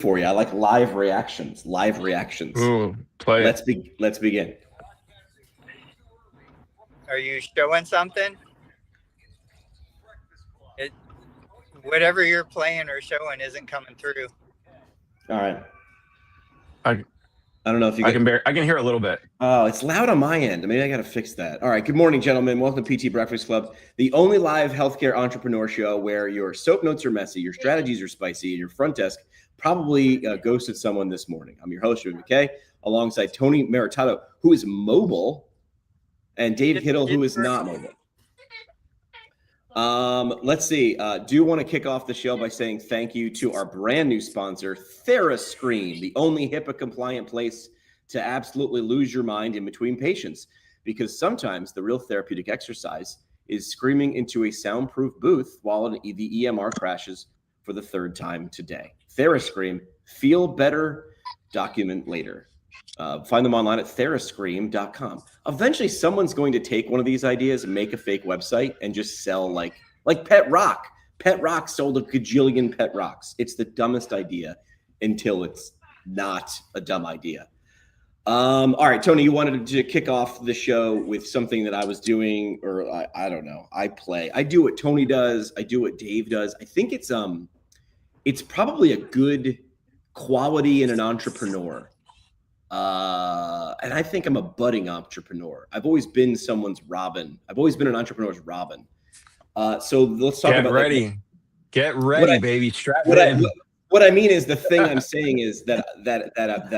for you. I like live reactions. Live reactions. Ooh, play Let's it. let's begin. Are you showing something? It, whatever you're playing or showing isn't coming through. All right. I I don't know if you I can hear a little bit. Oh, it's loud on my end. Maybe I got to fix that. All right. Good morning, gentlemen. Welcome to PT Breakfast Club, the only live healthcare entrepreneur show where your soap notes are messy, your strategies are spicy, and your front desk probably ghosted someone this morning. I'm your host, Joey McKay, alongside Tony Maritato, who is mobile, and Dave Hittle, who is not mobile. Let's see. Do you want to kick off the show by saying thank you to our brand new sponsor, TheraScream, the only HIPAA compliant place to absolutely lose your mind in between patients, because sometimes the real therapeutic exercise is screaming into a soundproof booth while the EMR crashes for the third time today. TheraScream, feel better, document later. Find them online at TheraScream.com. Eventually, someone's going to take one of these ideas and make a fake website and just sell like Pet Rock. Pet Rock sold a gajillion Pet Rocks. It's the dumbest idea until it's not a dumb idea. All right, Tony, you wanted to kick off the show with something that I was doing, or I don't know. I do what Tony does. I do what Dave does. I think it's probably a good quality in an entrepreneur. And I think I'm a budding entrepreneur. I've always been someone's Robin. I've always been an entrepreneur's Robin. So let's talk about ready. Get ready, baby. Strap in. What I mean is, the thing I'm saying is that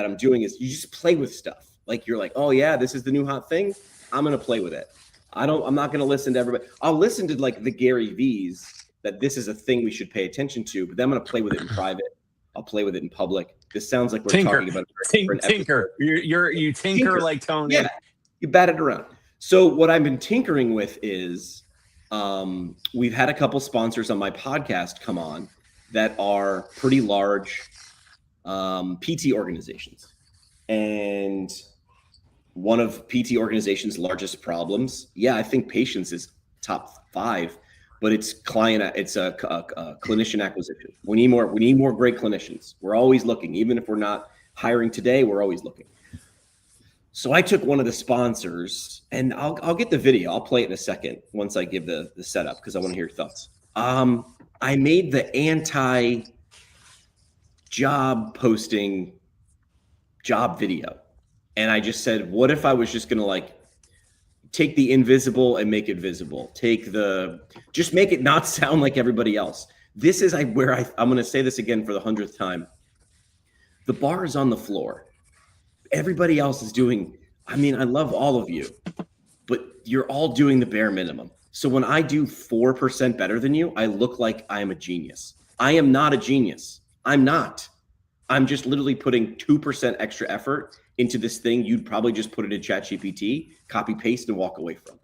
I'm doing is you just play with stuff. Like, you're like, oh yeah, this is the new hot thing. I'm gonna play with it. I'm not gonna listen to everybody. I'll listen to like the Gary V's that this is a thing we should pay attention to, but then I'm gonna play with it in private. I'll play with it in public. This sounds like we're talking about tinker. You tinker like Tony. Yeah, you bat it around. So what I've been tinkering with is we've had a couple sponsors on my podcast come on that are pretty large PT organizations. And one of PT organizations' largest problems, I think patience is top 5, but it's a clinician acquisition. We need more great clinicians. We're always looking. Even if we're not hiring today, we're always looking. So I took one of the sponsors, and I'll get the video. I'll play it in a second once I give the setup, because I want to hear your thoughts. I made the anti-job posting job video. And I just said, what if I was just going to take the invisible and make it visible? Just make it not sound like everybody else. This is where I'm going to say this again for the 100th time. The bar is on the floor. Everybody else is doing, I love all of you, but you're all doing the bare minimum. So when I do 4% better than you, I look like I am a genius. I am not a genius. I'm not. I'm just literally putting 2% extra effort into this thing you'd probably just put it in ChatGPT, copy paste, and walk away from.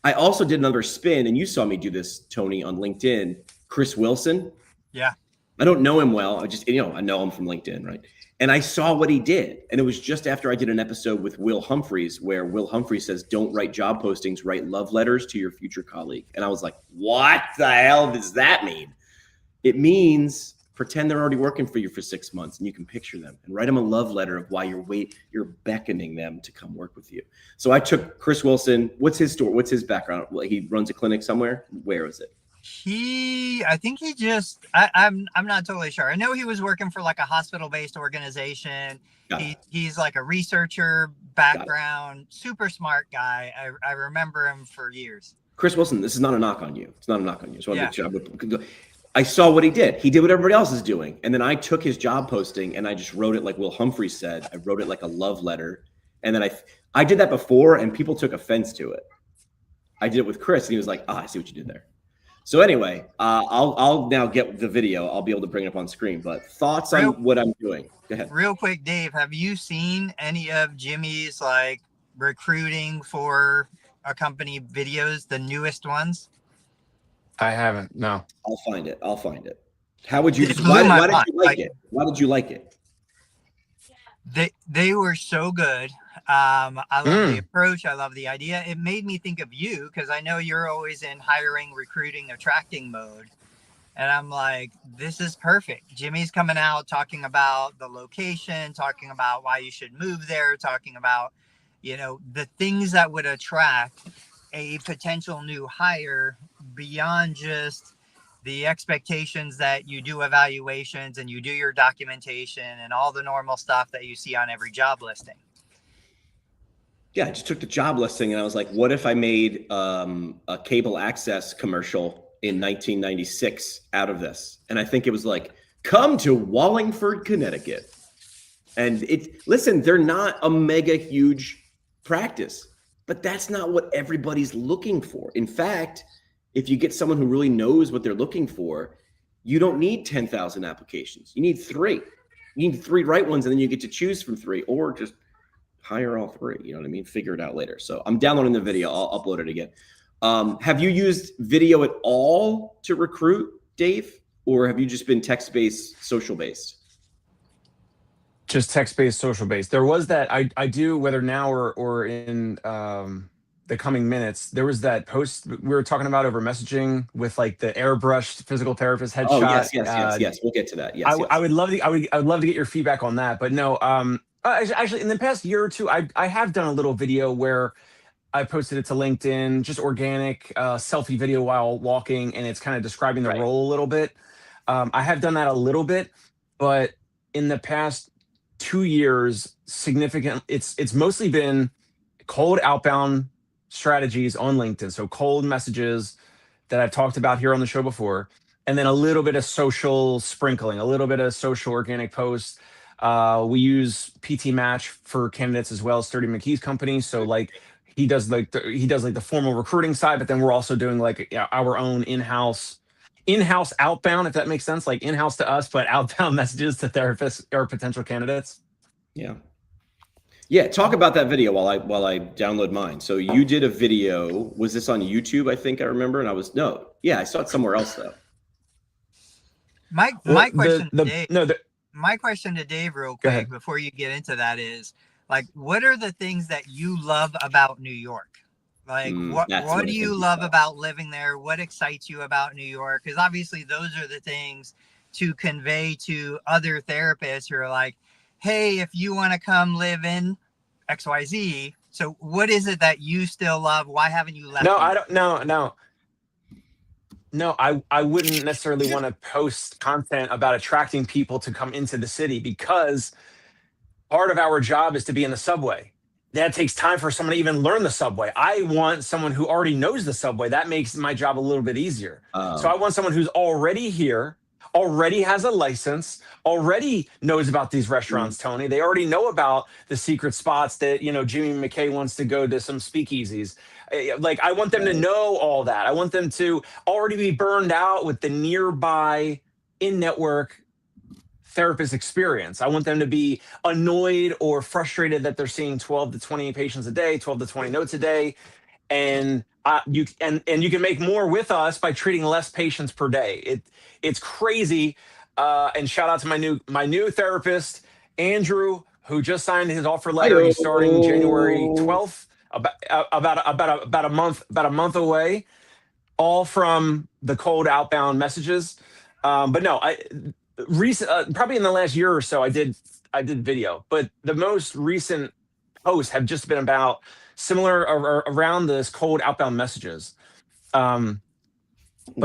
I also did another spin, and you saw me do this, Tony, on LinkedIn. Chris Wilson. Yeah. I don't know him well. I know him from LinkedIn, right? And I saw what he did. And it was just after I did an episode with Will Humphreys, where Will Humphreys says, don't write job postings, write love letters to your future colleague. And I was like, what the hell does that mean? It means pretend they're already working for you for 6 months and you can picture them and write them a love letter of why you're beckoning them to come work with you. So I took Chris Wilson. What's his story? What's his background? He runs a clinic somewhere. Where is it? I think he just, I'm not totally sure. I know he was working for like a hospital-based organization. He's like a researcher background, super smart guy. I remember him for years. Chris Wilson, this is not a knock on you. It's not a knock on you. So I saw what he did. He did what everybody else is doing. And then I took his job posting and I just wrote it like Will Humphreys said. I wrote it like a love letter. And then I did that before and people took offense to it. I did it with Chris and he was like, I see what you did there. So anyway, I'll now get the video. I'll be able to bring it up on screen. But thoughts on what I'm doing? Go ahead. Real quick, Dave, have you seen any of Jimmy's recruiting for a company videos, the newest ones? I haven't. No. I'll find it. How would you? Why did you like it? Why did you like it? They were so good. I love the approach. I love the idea. It made me think of you because I know you're always in hiring, recruiting, attracting mode. And I'm like, this is perfect. Jimmy's coming out talking about the location, talking about why you should move there, talking about, the things that would attract a potential new hire beyond just the expectations that you do evaluations and you do your documentation and all the normal stuff that you see on every job listing. Yeah, I just took the job listing and I was like, what if I made a cable access commercial in 1996 out of this? And I think it was like, come to Wallingford, Connecticut. And listen, they're not a mega huge practice, but that's not what everybody's looking for. In fact, if you get someone who really knows what they're looking for, you don't need 10,000 applications. You need 3. You need 3 right ones, and then you get to choose from 3, or just hire all 3. You know what I mean? Figure it out later. So I'm downloading the video. I'll upload it again. Have you used video at all to recruit, Dave? Or have you just been text-based, social-based? Just text-based, social-based. There was that, I do, whether now or in the coming minutes, there was that post we were talking about over messaging with like the airbrushed physical therapist headshot. Oh, yes. We'll get to that. Yes, I would love to get your feedback on that. But no, actually, in the past year or two, I have done a little video where I posted it to LinkedIn, just organic selfie video while walking, and it's kind of describing the role a little bit. I have done that a little bit, but in the past 2 years, it's mostly been cold outbound strategies on LinkedIn. So cold messages that I've talked about here on the show before, and then a little bit of social sprinkling, a little bit of social organic posts. We use PT Match for candidates as well, Sturdy McKee's company. So like he does the formal recruiting side, but then we're also doing like our own in-house outbound, if that makes sense, like in-house to us, but outbound messages to therapists or potential candidates. Yeah. Talk about that video while I download mine. So you did a video. Was this on YouTube? I think I remember. And I saw it somewhere else though. My question to Dave real quick before you get into that is, like, what are the things that you love about New York? Like, what do you love about living there? What excites you about New York? Because obviously those are the things to convey to other therapists who are like, hey, if you want to come live in XYZ, so what is it that you still love? Why haven't you left? No, I don't. No, I wouldn't necessarily want to post content about attracting people to come into the city, because part of our job is to be in the subway. That takes time for someone to even learn the subway. I want someone who already knows the subway. That makes my job a little bit easier. So I want someone who's already here, already has a license, already knows about these restaurants, Tony. They already know about the secret spots that, Jimmy McKay wants to go to, some speakeasies. Like, I want them to know all that. I want them to already be burned out with the nearby in-network therapist experience. I want them to be annoyed or frustrated that they're seeing 12 to 20 patients a day, 12 to 20 notes a day. And you can make more with us by treating less patients per day. It's crazy. And shout out to my new therapist, Andrew, who just signed his offer letter. He's starting January 12th, about a month away, all from the cold outbound messages. But no, probably in the last year or so, I did video, but the most recent posts have just been about similar around this cold outbound messages. But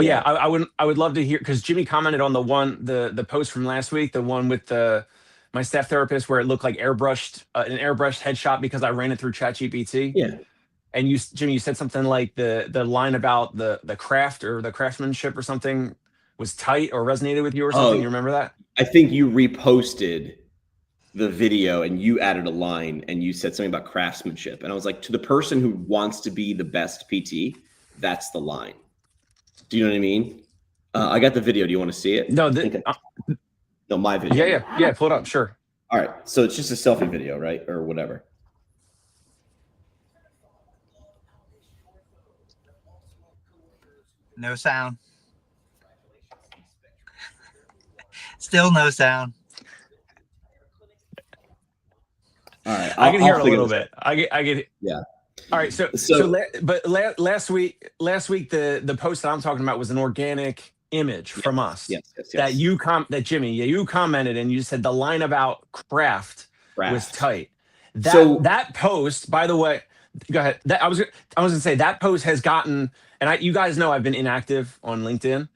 yeah, I would love to hear, because Jimmy commented on the post from last week, the one with my staff therapist, where it looked like an airbrushed headshot because I ran it through ChatGPT. Yeah. And Jimmy, you said something like the line about the craft or the craftsmanship or something was tight or resonated with you or something. You remember that? I think you reposted the video and you added a line and you said something about craftsmanship. And I was like, to the person who wants to be the best PT, that's the line. Do you know what I mean? I got the video. Do you want to see it? No, no, my video. Yeah. Pull it up. Sure. All right. So it's just a selfie video, right? Or whatever. No sound. Still no sound. All right. I can hear a little bit. I get. Yeah. All right. But last week, the post that I'm talking about was an organic image from us Yes. that that Jimmy, you commented and you said the line about craft was tight. That post, by the way, go ahead. I was gonna say that post has gotten, and you guys know I've been inactive on LinkedIn.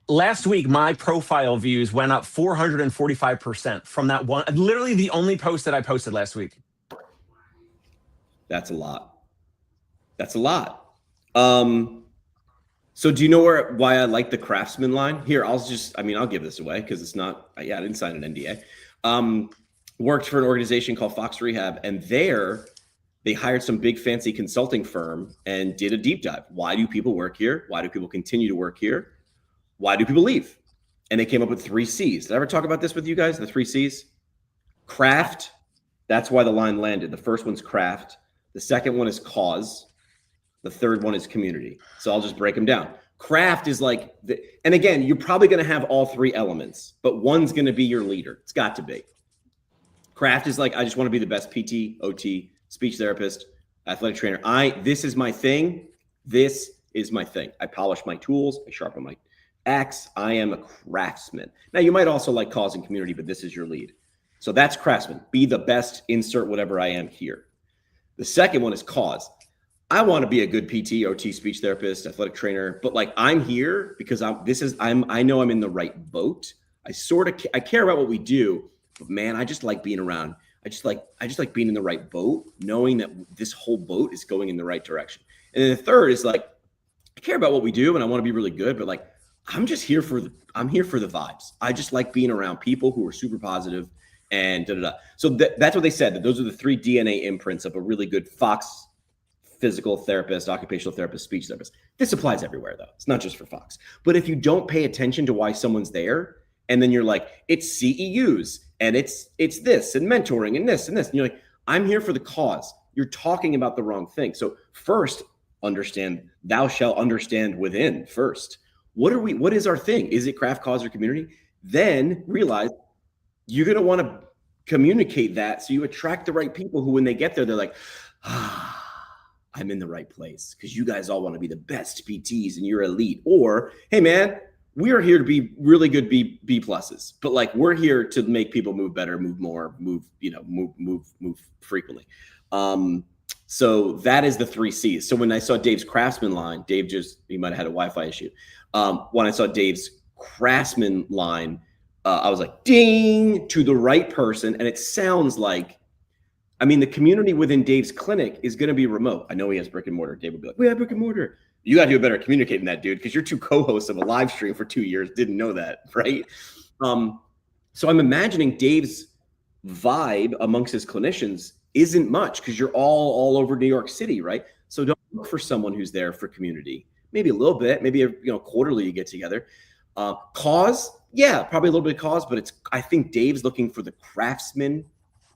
Last week, my profile views went up 445% from that one. Literally the only post that I posted last week. That's a lot. So do you know why I like the Craftsman line? Here, I'll give this away because it's not, I didn't sign an NDA. Worked for an organization called Fox Rehab, and they hired some big fancy consulting firm and did a deep dive. Why do people work here? Why do people continue to work here? Why do people leave? And they came up with 3 C's. Did I ever talk about this with you guys? The 3 C's? Craft. That's why the line landed. The first one's craft. The second one is cause. The third one is community. So I'll just break them down. Craft is like, and again, you're probably going to have all 3 elements, but one's going to be your leader. It's got to be. Craft is like, I just want to be the best PT, OT, speech therapist, athletic trainer. This is my thing. This is my thing. I polish my tools. I sharpen my axe. I am a craftsman. Now, you might also like cause and community, but this is your lead. So that's craftsman. Be the best, insert whatever I am here. The second one is cause. I want to be a good PT, OT, speech therapist, athletic trainer, but like I'm here because I know I'm in the right boat. I care about what we do, but man, I just like being around. I just like being in the right boat, knowing that this whole boat is going in the right direction. And then the third is like, I care about what we do and I want to be really good, but like, I'm here for the vibes. I just like being around people who are super positive and So that's what they said, that those are the 3 DNA imprints of a really good Fox physical therapist, occupational therapist, speech therapist. This applies everywhere though. It's not just for Fox. But if you don't pay attention to why someone's there, and then you're like, it's CEUs and it's this and mentoring and this, and you're like, I'm here for the cause. You're talking about the wrong thing. So first, understand, thou shalt understand within first. What is our thing? Is it craft, cause, or community? Then realize you're going to want to communicate that so you attract the right people who, when they get there, they're like, I'm in the right place because you guys all want to be the best PTs and you're elite. Or, hey man, we are here to be really good B pluses, but like we're here to make people move better, move more, move frequently. So that is the 3 C's. So when I saw Dave's Craftsman line, he might've had a Wi-Fi issue. When I saw Dave's Craftsman line, I was like, ding, to the right person. And it sounds like, the community within Dave's clinic is going to be remote. I know he has brick and mortar. Dave will be like, we have brick and mortar. You got to do a better communicating that, dude, because you're 2 co-hosts of a live stream for 2 years. Didn't know that, right? So I'm imagining Dave's vibe amongst his clinicians isn't much because you're all over New York City, right? So don't look for someone who's there for community. Maybe a little bit, maybe quarterly you get together. Cause, yeah, probably a little bit of cause, but I think Dave's looking for the craftsmen,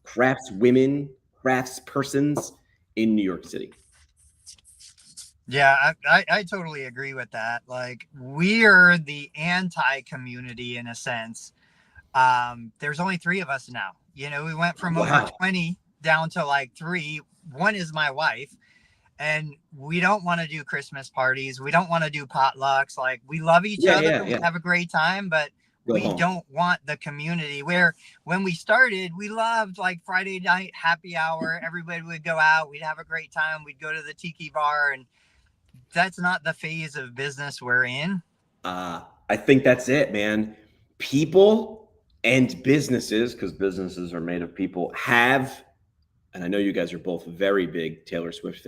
craftswomen, craftspersons in New York City. Yeah, I totally agree with that. Like, we're the anti-community in a sense. There's only 3 of us now. We went from over 20 down to like 3. One is my wife, and we don't want to do Christmas parties. We don't want to do potlucks. Like, we love each other. We have a great time, but we don't want the community where when we started, we loved like Friday night happy hour. Everybody would go out. We'd have a great time. We'd go to the tiki bar, and that's not the phase of business we're in. I think that's it, man. People and businesses, because businesses are made of people, and I know you guys are both very big Taylor Swift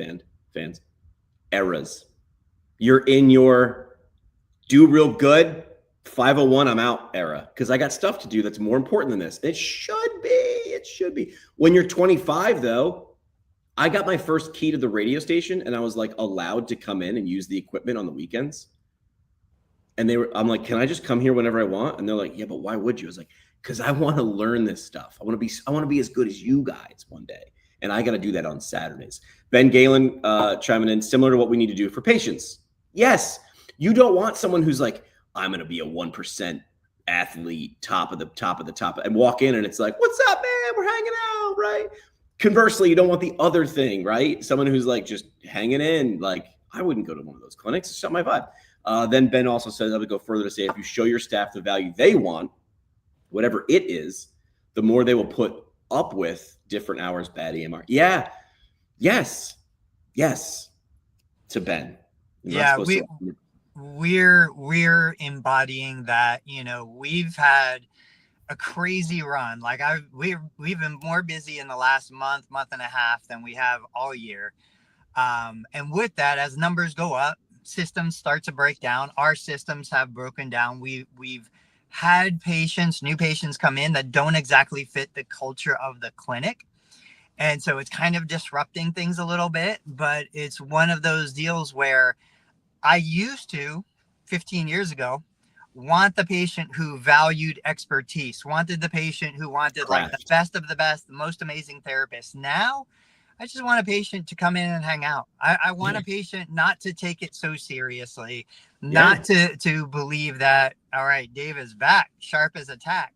fans, eras. You're in your do real good, 501, I'm out era, because I got stuff to do that's more important than this. It should be. When you're 25, though, I got my first key to the radio station and I was like allowed to come in and use the equipment on the weekends. And I'm like, can I just come here whenever I want? And they're like, yeah, but why would you? I was like, because I want to learn this stuff. I want to be as good as you guys one day. And I got to do that on Saturdays. Ben Galen chiming in, similar to what we need to do for patients. Yes. You don't want someone who's like, I'm going to be a 1% athlete, top of the top, and walk in and it's like, what's up, man? We're hanging out, right? Conversely, you don't want the other thing, right? Someone who's like just hanging in. Like, I wouldn't go to one of those clinics. It's not my vibe. Then Ben also says, I would go further to say, if you show your staff the value they want, whatever it is, the more they will put up with different hours, bad EMR. Yeah. Yes. To Ben. Yeah, we're embodying that. We've had a crazy run. Like we've been more busy in the last month and a half than we have all year. And with that, as numbers go up, systems start to break down. Our systems have broken down. We've had new patients come in that don't exactly fit the culture of the clinic. And so it's kind of disrupting things a little bit, but it's one of those deals where I used to, 15 years ago, want the patient who valued expertise, wanted the patient who wanted like the best of the best, the most amazing therapist. Now, I just want a patient to come in and hang out. I want a patient not to take it so seriously, not to believe that, all right, Dave is back, sharp as a tack.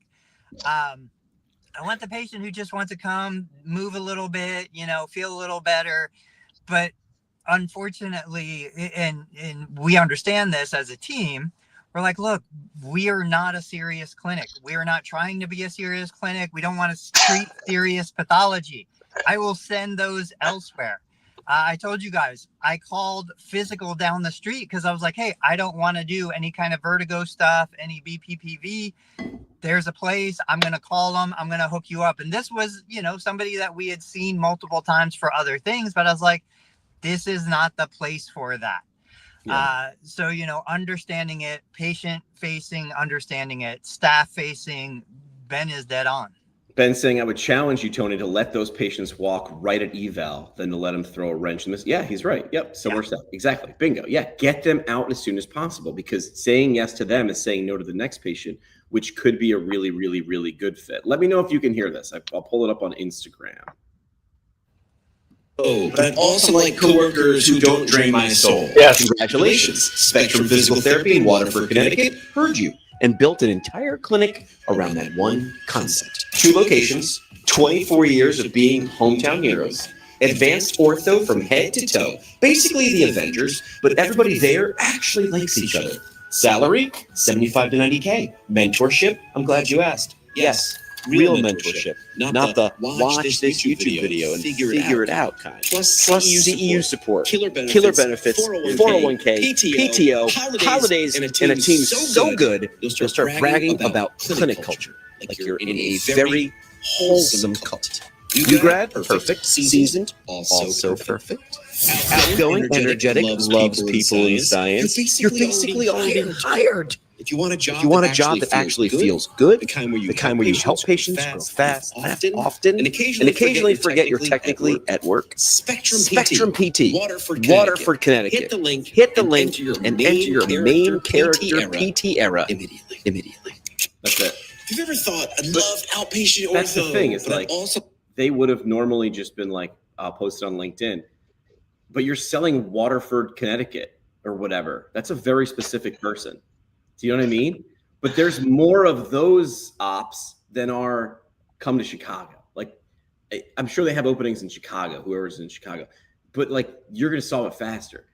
I want the patient who just wants to come, move a little bit, feel a little better. But unfortunately, and we understand this as a team, we're like, look, we are not a serious clinic. We are not trying to be a serious clinic. We don't want to treat serious pathology. I will send those elsewhere. I told you guys, I called physical down the street because I was like, hey, I don't want to do any kind of vertigo stuff, any BPPV. There's a place, I'm going to call them. I'm going to hook you up. And this was, somebody that we had seen multiple times for other things, but I was like, this is not the place for that. So, understanding it, patient facing, understanding it, staff facing, Ben is dead on. Ben saying, I would challenge you, Tony, to let those patients walk right at eval than to let them throw a wrench in this. Yeah, he's right. Yep. Similar stuff. Exactly. Bingo. Yeah. Get them out as soon as possible, because saying yes to them is saying no to the next patient, which could be a really, really, really good fit. Let me know if you can hear this. I'll pull it up on Instagram. Oh, but I'd also like coworkers who don't drain my soul. Yes. Congratulations. Spectrum Physical Therapy in Waterford, Connecticut heard you and built an entire clinic around that one concept. 2 locations, 24 years of being hometown heroes, advanced ortho from head to toe, basically the Avengers, but everybody there actually likes each other. Salary, 75 to 90K. Mentorship, I'm glad you asked. Yes, real mentorship, not the watch this YouTube video and figure it out kind. Plus CEU support, killer benefits, 401k, PTO, holidays, and a team so good, you'll start bragging about clinic culture, like you're in a very wholesome cult. New grad, perfect. Seasoned, also perfect. Outgoing, energetic, loves people in science. You're basically already hired. If you want a job that actually feels good, the kind where you help patients grow fast, often, and occasionally forget you're technically at work. Spectrum PT, Waterford, Connecticut. Hit the link and enter your main character PT era immediately. That's it. If you've ever thought, I'd love outpatient ortho, that's the thing. It's but like also they would have normally just been like, I'll post it on LinkedIn. But you're selling Waterford, Connecticut or whatever. That's a very specific person. Do you know what I mean? But there's more of those ops than are come to Chicago. Like, I'm sure they have openings in Chicago, whoever's in Chicago. But like, you're going to solve it faster.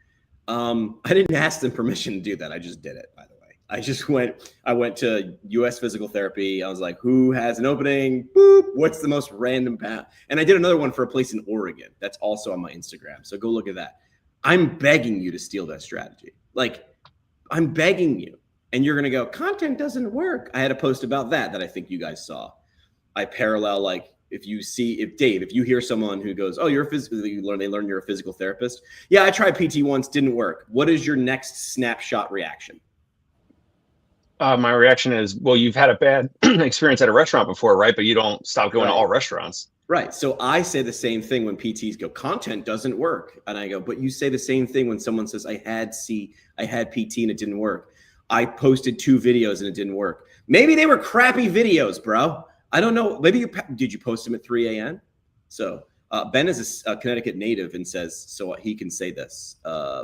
I didn't ask them permission to do that. I just did it, by the way. I went to US Physical Therapy. I was like, who has an opening? Boop. What's the most random path? And I did another one for a place in Oregon. That's also on my Instagram. So go look at that. I'm begging you to steal that strategy. Like, I'm begging you. And you're going to go, content doesn't work. I had a post about that I think you guys saw. I parallel, like, if you hear someone who goes, oh, they learn you're a physical therapist. Yeah, I tried PT once, didn't work. What is your next snapshot reaction? My reaction is, well, you've had a bad experience at a restaurant before, right? But you don't stop going to all restaurants. Right. So I say the same thing when PTs go, content doesn't work. And I go, but you say the same thing when someone says, I had PT and it didn't work. I posted 2 videos and it didn't work. Maybe they were crappy videos, bro. I don't know. Maybe did you post them at 3 a.m.? So Ben is a Connecticut native and says, so he can say this. I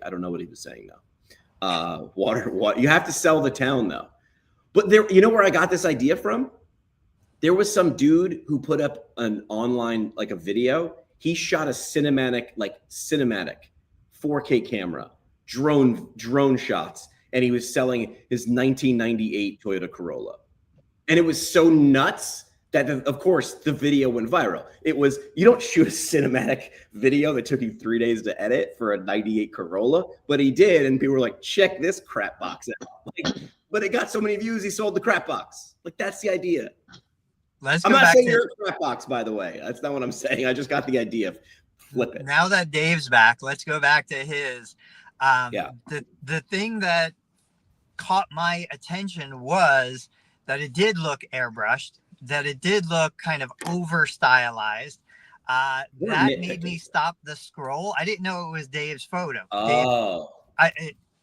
don't know what he was saying though. Water. You have to sell the town though. But there, you know where I got this idea from? There was some dude who put up an online, like a video. He shot a cinematic 4K camera drone shots, and he was selling his 1998 Toyota Corolla. And it was so nuts that, of course, the video went viral. It was, you don't shoot a cinematic video that took you 3 days to edit for a 98 Corolla, but he did. And people were like, check this crap box out. Like, but it got so many views, he sold the crap box. Like, that's the idea. Let's I'm go not back saying to, you're a crap box, by the way. That's not what I'm saying. I just got the idea. Flip it. now that Dave's back, let's go back to his. Yeah. The thing that caught my attention was that it did look airbrushed, that it did look kind of over stylized. That made me stop the scroll. I didn't know it was Dave's photo. Oh.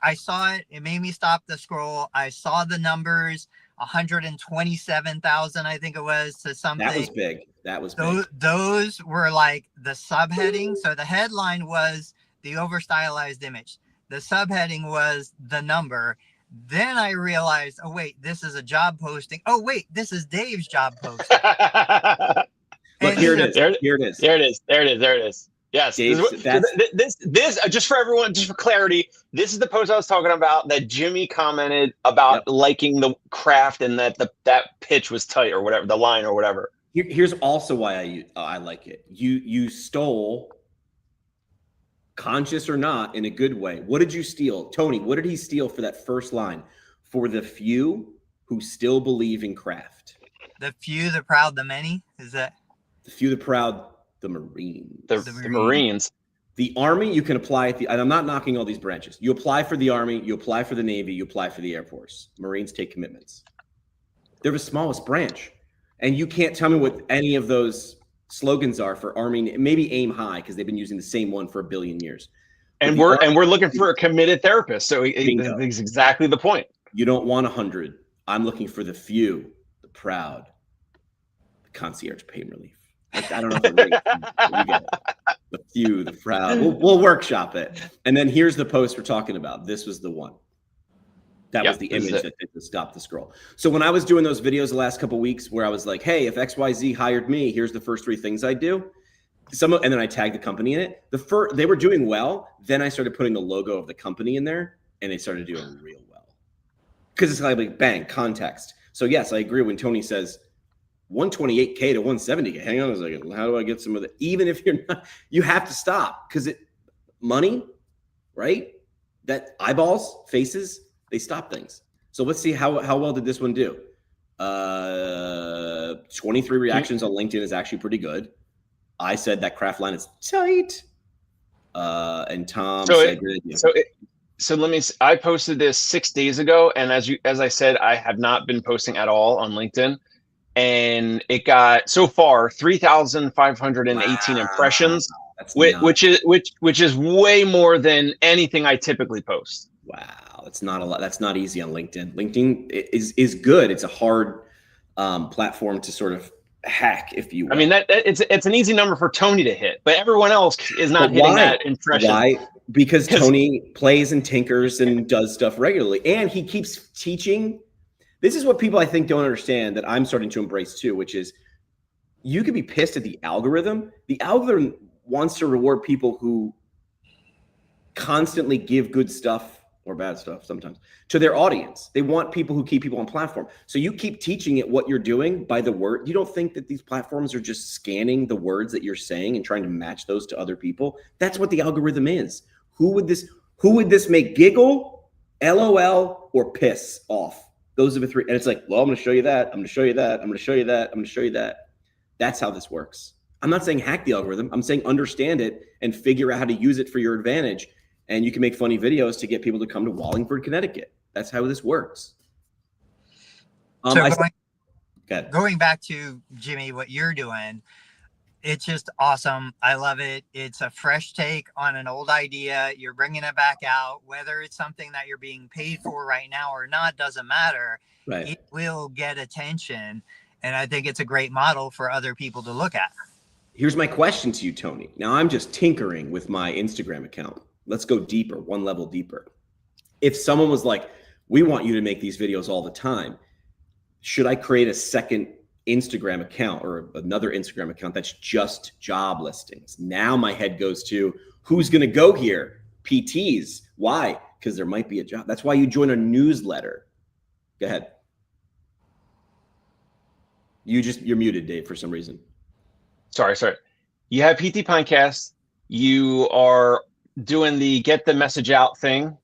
I saw it. It made me stop the scroll. I saw the numbers, 127,000, I think it was, to something. That was big. That was big. Those were like the subheading. So the headline was the over stylized image. The subheading was the number. Then I realized, oh, wait, this is a job posting. Oh, wait, this is Dave's job posting. Look, here it is. Here it is. There it is. There it is. There it is. Yes. This just for everyone, just for clarity, this is the post I was talking about that Jimmy commented about liking the craft and that that pitch was tight or whatever, the line or whatever. Here's also why I like it. You stole, conscious or not, in a good way. What did you steal? Tony, what did he steal for that first line? For the few who still believe in craft. The few, the proud, the many? Is that? The few, the proud, the Marines. The Marines. The Army, you can apply and I'm not knocking all these branches. You apply for the Army, you apply for the Navy, you apply for the Air Force. Marines take commitments. They're the smallest branch. And you can't tell me what any of those slogans are for Army. Maybe aim high, because they've been using the same one for a billion years. And we're looking for a committed therapist. So it's exactly the point. You don't want 100. I'm looking for the few, the proud, the concierge pain relief. Like, I don't know if you get it. The few, the proud. We'll workshop it. And then here's the post we're talking about. This was the one. That was the image that stopped the scroll. So when I was doing those videos the last couple of weeks where I was like, hey, if XYZ hired me, here's the first 3 things I do. And then I tagged the company in it. They were doing well. Then I started putting the logo of the company in there, and they started doing real well. Because it's like bang, context. So yes, I agree when Tony says 128K to 170K. Hang on a second. How do I get some of the, even if you're not, you have to stop, because money, right? That eyeballs, faces, they stop things. So let's see how well did this one do? 23 reactions on LinkedIn is actually pretty good. I said that craft line is tight. And Tom said, so let me, I posted this 6 days ago. And as I said, I have not been posting at all on LinkedIn. And it got so far 3,518 impressions, which is way more than anything I typically post. Wow, that's not a lot. That's not easy on LinkedIn. LinkedIn is good. It's a hard platform to sort of hack, if you will. I mean, it's an easy number for Tony to hit, but everyone else is not hitting that impression. Why? Because Tony plays and tinkers and does stuff regularly, and he keeps teaching. This is what people, I think, don't understand, that I'm starting to embrace too, which is you could be pissed at the algorithm. The algorithm wants to reward people who constantly give good stuff, or bad stuff sometimes, to their audience. They want people who keep people on platform. So you keep teaching it what you're doing by the word. You don't think that these platforms are just scanning the words that you're saying and trying to match those to other people? That's what the algorithm is. Who would this make giggle, LOL, or piss off? Those are the 3. And it's like, well, I'm going to show you that. I'm going to show you that. I'm going to show you that. I'm going to show you that. That's how this works. I'm not saying hack the algorithm. I'm saying understand it and figure out how to use it for your advantage. And you can make funny videos to get people to come to Wallingford, Connecticut. That's how this works. Going back to Jimmy, what you're doing, it's just awesome. I love it. It's a fresh take on an old idea. You're bringing it back out. Whether it's something that you're being paid for right now or not, doesn't matter. Right. It will get attention. And I think it's a great model for other people to look at. Here's my question to you, Tony. Now, I'm just tinkering with my Instagram account. Let's go deeper, one level deeper. If someone was like, we want you to make these videos all the time, should I create a second Instagram account or another Instagram account that's just job listings? Now my head goes to, who's going to go here? PTs. Why? Because there might be a job. That's why you join a newsletter. Go ahead. You're muted, Dave, for some reason. Sorry. You have PT Pinecast. You are doing the get the message out thing.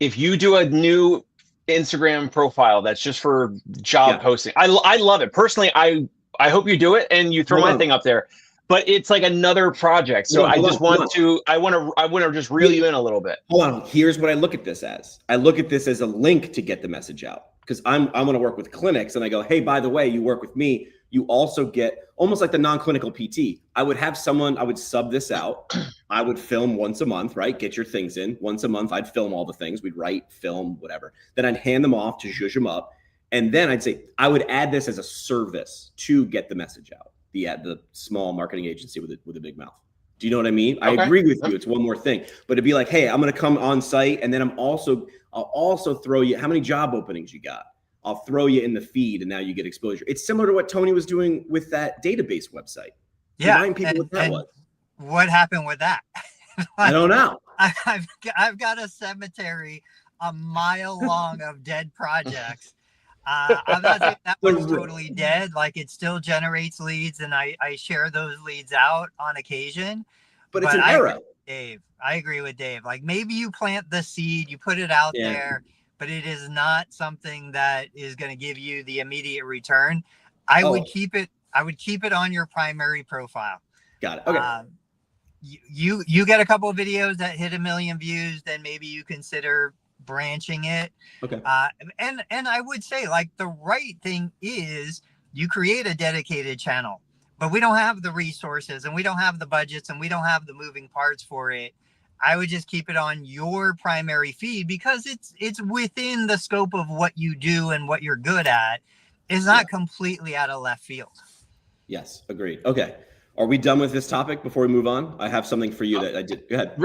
If you do a new Instagram profile that's just for job posting, I love it. Personally, I hope you do it and you throw my thing up there. But it's like another project. So I want to just reel you in a little bit. Hold on. Here's what I look at this as. I look at this as a link to get the message out, because I want to work with clinics, and I go, hey, by the way, you work with me, you also get almost like the non-clinical PT. I would sub this out. I would film once a month, right? Get your things in. Once a month, I'd film all the things. We'd write, film, whatever. Then I'd hand them off to zhuzh them up. And then I'd say, I would add this as a service to get the message out. The small marketing agency with a big mouth. Do you know what I mean? Okay. I agree with you. It's one more thing, but it'd be like, hey, I'm going to come on site, and then I'll also throw you, how many job openings you got? I'll throw you in the feed, and now you get exposure. It's similar to what Tony was doing with that database website. Yeah. Remind people what that was. What happened with that? I don't know. I've got a cemetery a mile long of dead projects. I'm not saying that one's totally dead. Like, it still generates leads, and I share those leads out on occasion. But it's an error. I agree with Dave. Like, maybe you plant the seed, you put it out there, but it is not something that is going to give you the immediate return. I would keep it on your primary profile. Got it. Okay. You get a couple of videos that hit 1 million views, then maybe you consider branching it. Okay. And I would say, like, the right thing is you create a dedicated channel, but we don't have the resources, and we don't have the budgets, and we don't have the moving parts for it. I would just keep it on your primary feed, because it's within the scope of what you do and what you're good at. It's not completely out of left field. Yes, agreed. Okay. Are we done with this topic before we move on? I have something for you that I did. Go ahead.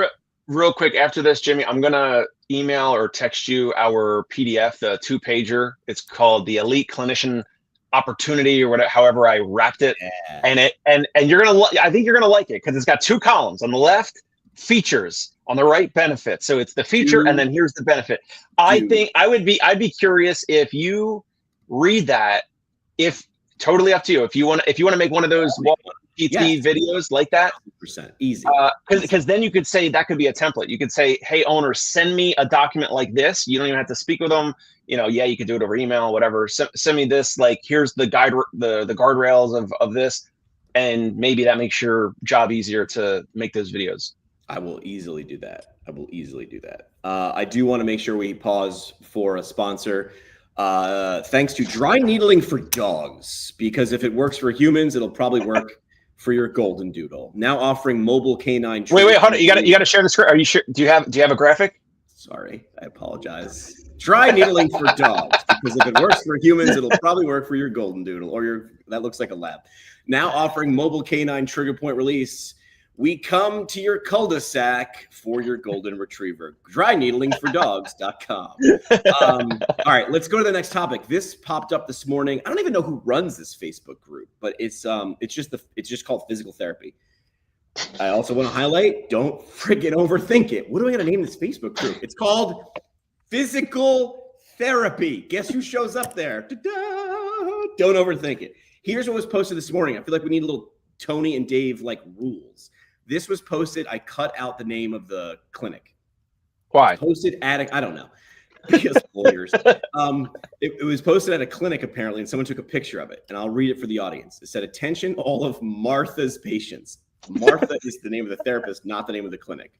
Real quick, after this, Jimmy, I'm going to email or text you our PDF, the 2-pager. It's called the Elite Clinician Opportunity, or whatever, however I wrapped it. Yeah. And you're going to, I think you're going to like it, because it's got 2 columns. On the left, features; on the right, benefits. So it's the feature, and then here's the benefit. I think I'd be curious if you read that. If totally up to you. If you want to make one of those PT videos like that, 100% easy. Because then you could say that could be a template. You could say, hey, owner, send me a document like this. You don't even have to speak with them. You could do it over email, whatever. Send me this. Like, here's the guide, the guardrails of this, and maybe that makes your job easier to make those videos. I will easily do that. I do want to make sure we pause for a sponsor. Thanks to Dry Needling for Dogs, because if it works for humans, it'll probably work for your golden doodle. Now offering mobile canine. Wait, hold on. You got to share the screen. Are you sure? Do you have a graphic? Sorry, I apologize. Dry Needling for Dogs, because if it works for humans, it'll probably work for your golden doodle, or that looks like a lab. Now offering mobile canine trigger point release. We come to your cul-de-sac for your golden retriever. DryNeedlingForDogs.com. All right, let's go to the next topic. This popped up this morning. I don't even know who runs this Facebook group, but it's just called Physical Therapy. I also want to highlight, don't freaking overthink it. What am I going to name this Facebook group? It's called Physical Therapy. Guess who shows up there? Da-da! Don't overthink it. Here's what was posted this morning. I feel like we need a little Tony and Dave like rules. This was posted. I cut out the name of the clinic. Why? Posted at I don't know. Because lawyers. It was posted at a clinic apparently, and someone took a picture of it. And I'll read it for the audience. It said, "Attention, all of Martha's patients." Martha is the name of the therapist, not the name of the clinic.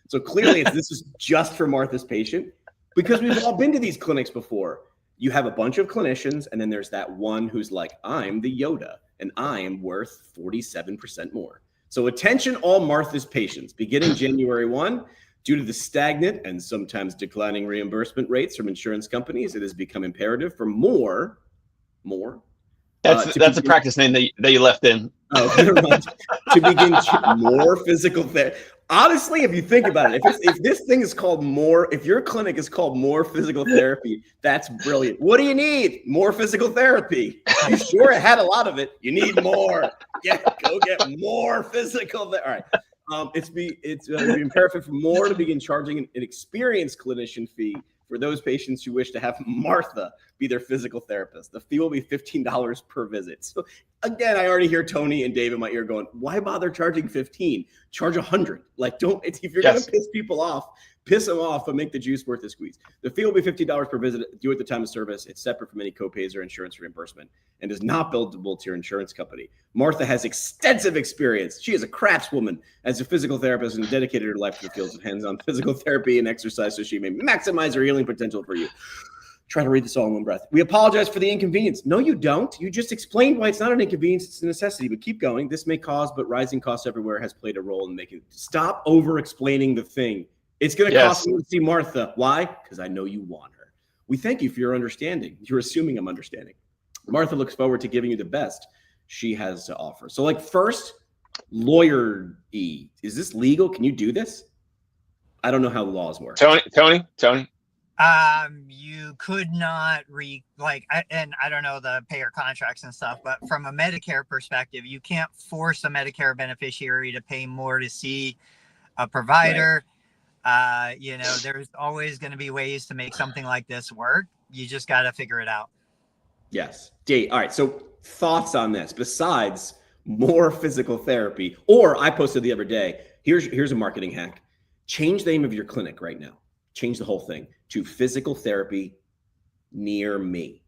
So clearly, this is just for Martha's patient, because we've all been to these clinics before. You have a bunch of clinicians, and then there's that one who's like, "I'm the Yoda, and I am worth 47% more." So attention, all Martha's patients. Beginning January 1, due to the stagnant and sometimes declining reimbursement rates from insurance companies, it has become imperative for more. That's a practice name that you left in. Oh, never mind. To begin more physical therapy. Honestly, if you think about it, if this thing is called more, if your clinic is called More Physical Therapy, that's brilliant. What do you need? More physical therapy. You sure it had a lot of it? You need more. Go get more physical. All right. It's imperative for more to begin charging an experienced clinician fee for those patients who wish to have Martha be their physical therapist. The fee will be $15 per visit. So again, I already hear Tony and Dave in my ear going, why bother charging 15? Charge 100. Like, if you're going to piss people off, piss them off, but make the juice worth the squeeze. The fee will be $50 per visit, due at the time of service. It's separate from any copays or insurance reimbursement and is not billable to your insurance company. Martha has extensive experience. She is a craftswoman as a physical therapist and dedicated her life to the fields of hands-on physical therapy and exercise so she may maximize her healing potential for you. Try to read this all in one breath. We apologize for the inconvenience. No, you don't. You just explained why it's not an inconvenience. It's a necessity, but keep going. This may cause, but rising costs everywhere has played a role in making. Stop over-explaining the thing. It's going to cost me to see Martha. Why? Because I know you want her. We thank you for your understanding. You're assuming I'm understanding. Martha looks forward to giving you the best she has to offer. So, like, first, lawyer-y. Is this legal? Can you do this? I don't know how laws work. Tony. You could not and I don't know the payer contracts and stuff, but from a Medicare perspective, you can't force a Medicare beneficiary to pay more to see a provider. Right. There's always going to be ways to make something like this work. You just got to figure it out. Yes. Dave. All right. So thoughts on this besides more physical therapy, or I posted the other day, here's a marketing hack. Change the name of your clinic right now. Change the whole thing to physical therapy near me.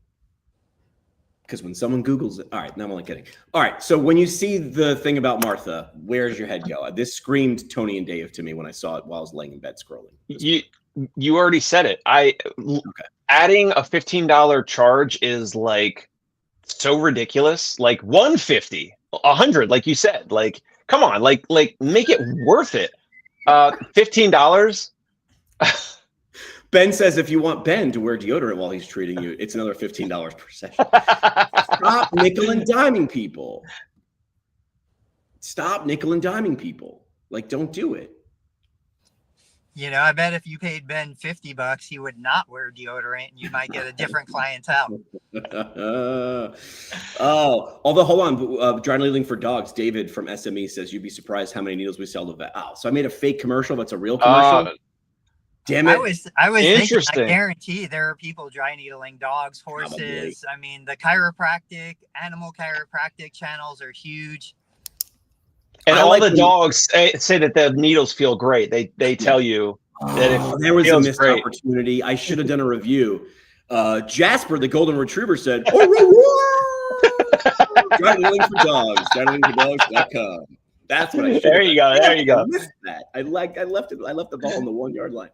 Because when someone Googles it, all right, now I'm only kidding. All right, so when you see the thing about Martha, where's your head go? This screamed Tony and Dave to me when I saw it while I was laying in bed scrolling. You already said it. Adding a $15 charge is like so ridiculous. Like $150, $100, like you said. Like, come on, like make it worth it. $15. Ben says if you want Ben to wear deodorant while he's treating you, it's another $15 per session. Stop nickel and diming people. Stop nickel and diming people. Like, don't do it. I bet if you paid Ben $50, he would not wear deodorant and you might get a different clientele. Although, hold on. Dry needling for dogs. David from SME says you'd be surprised how many needles we sell to vet. Oh, so I made a fake commercial. That's a real commercial. Damn it. I was thinking, I guarantee there are people dry needling dogs, horses. Probably. I mean, the animal chiropractic channels are huge. And all the dogs say that the needles feel great. They tell you that if there was a missed opportunity. I should have done a review. Jasper, the golden retriever, said, Dry needling for dogs. DryNeedlingForDogs.com. That's what I should. There you go. I missed that. I left the ball on the 1 yard line.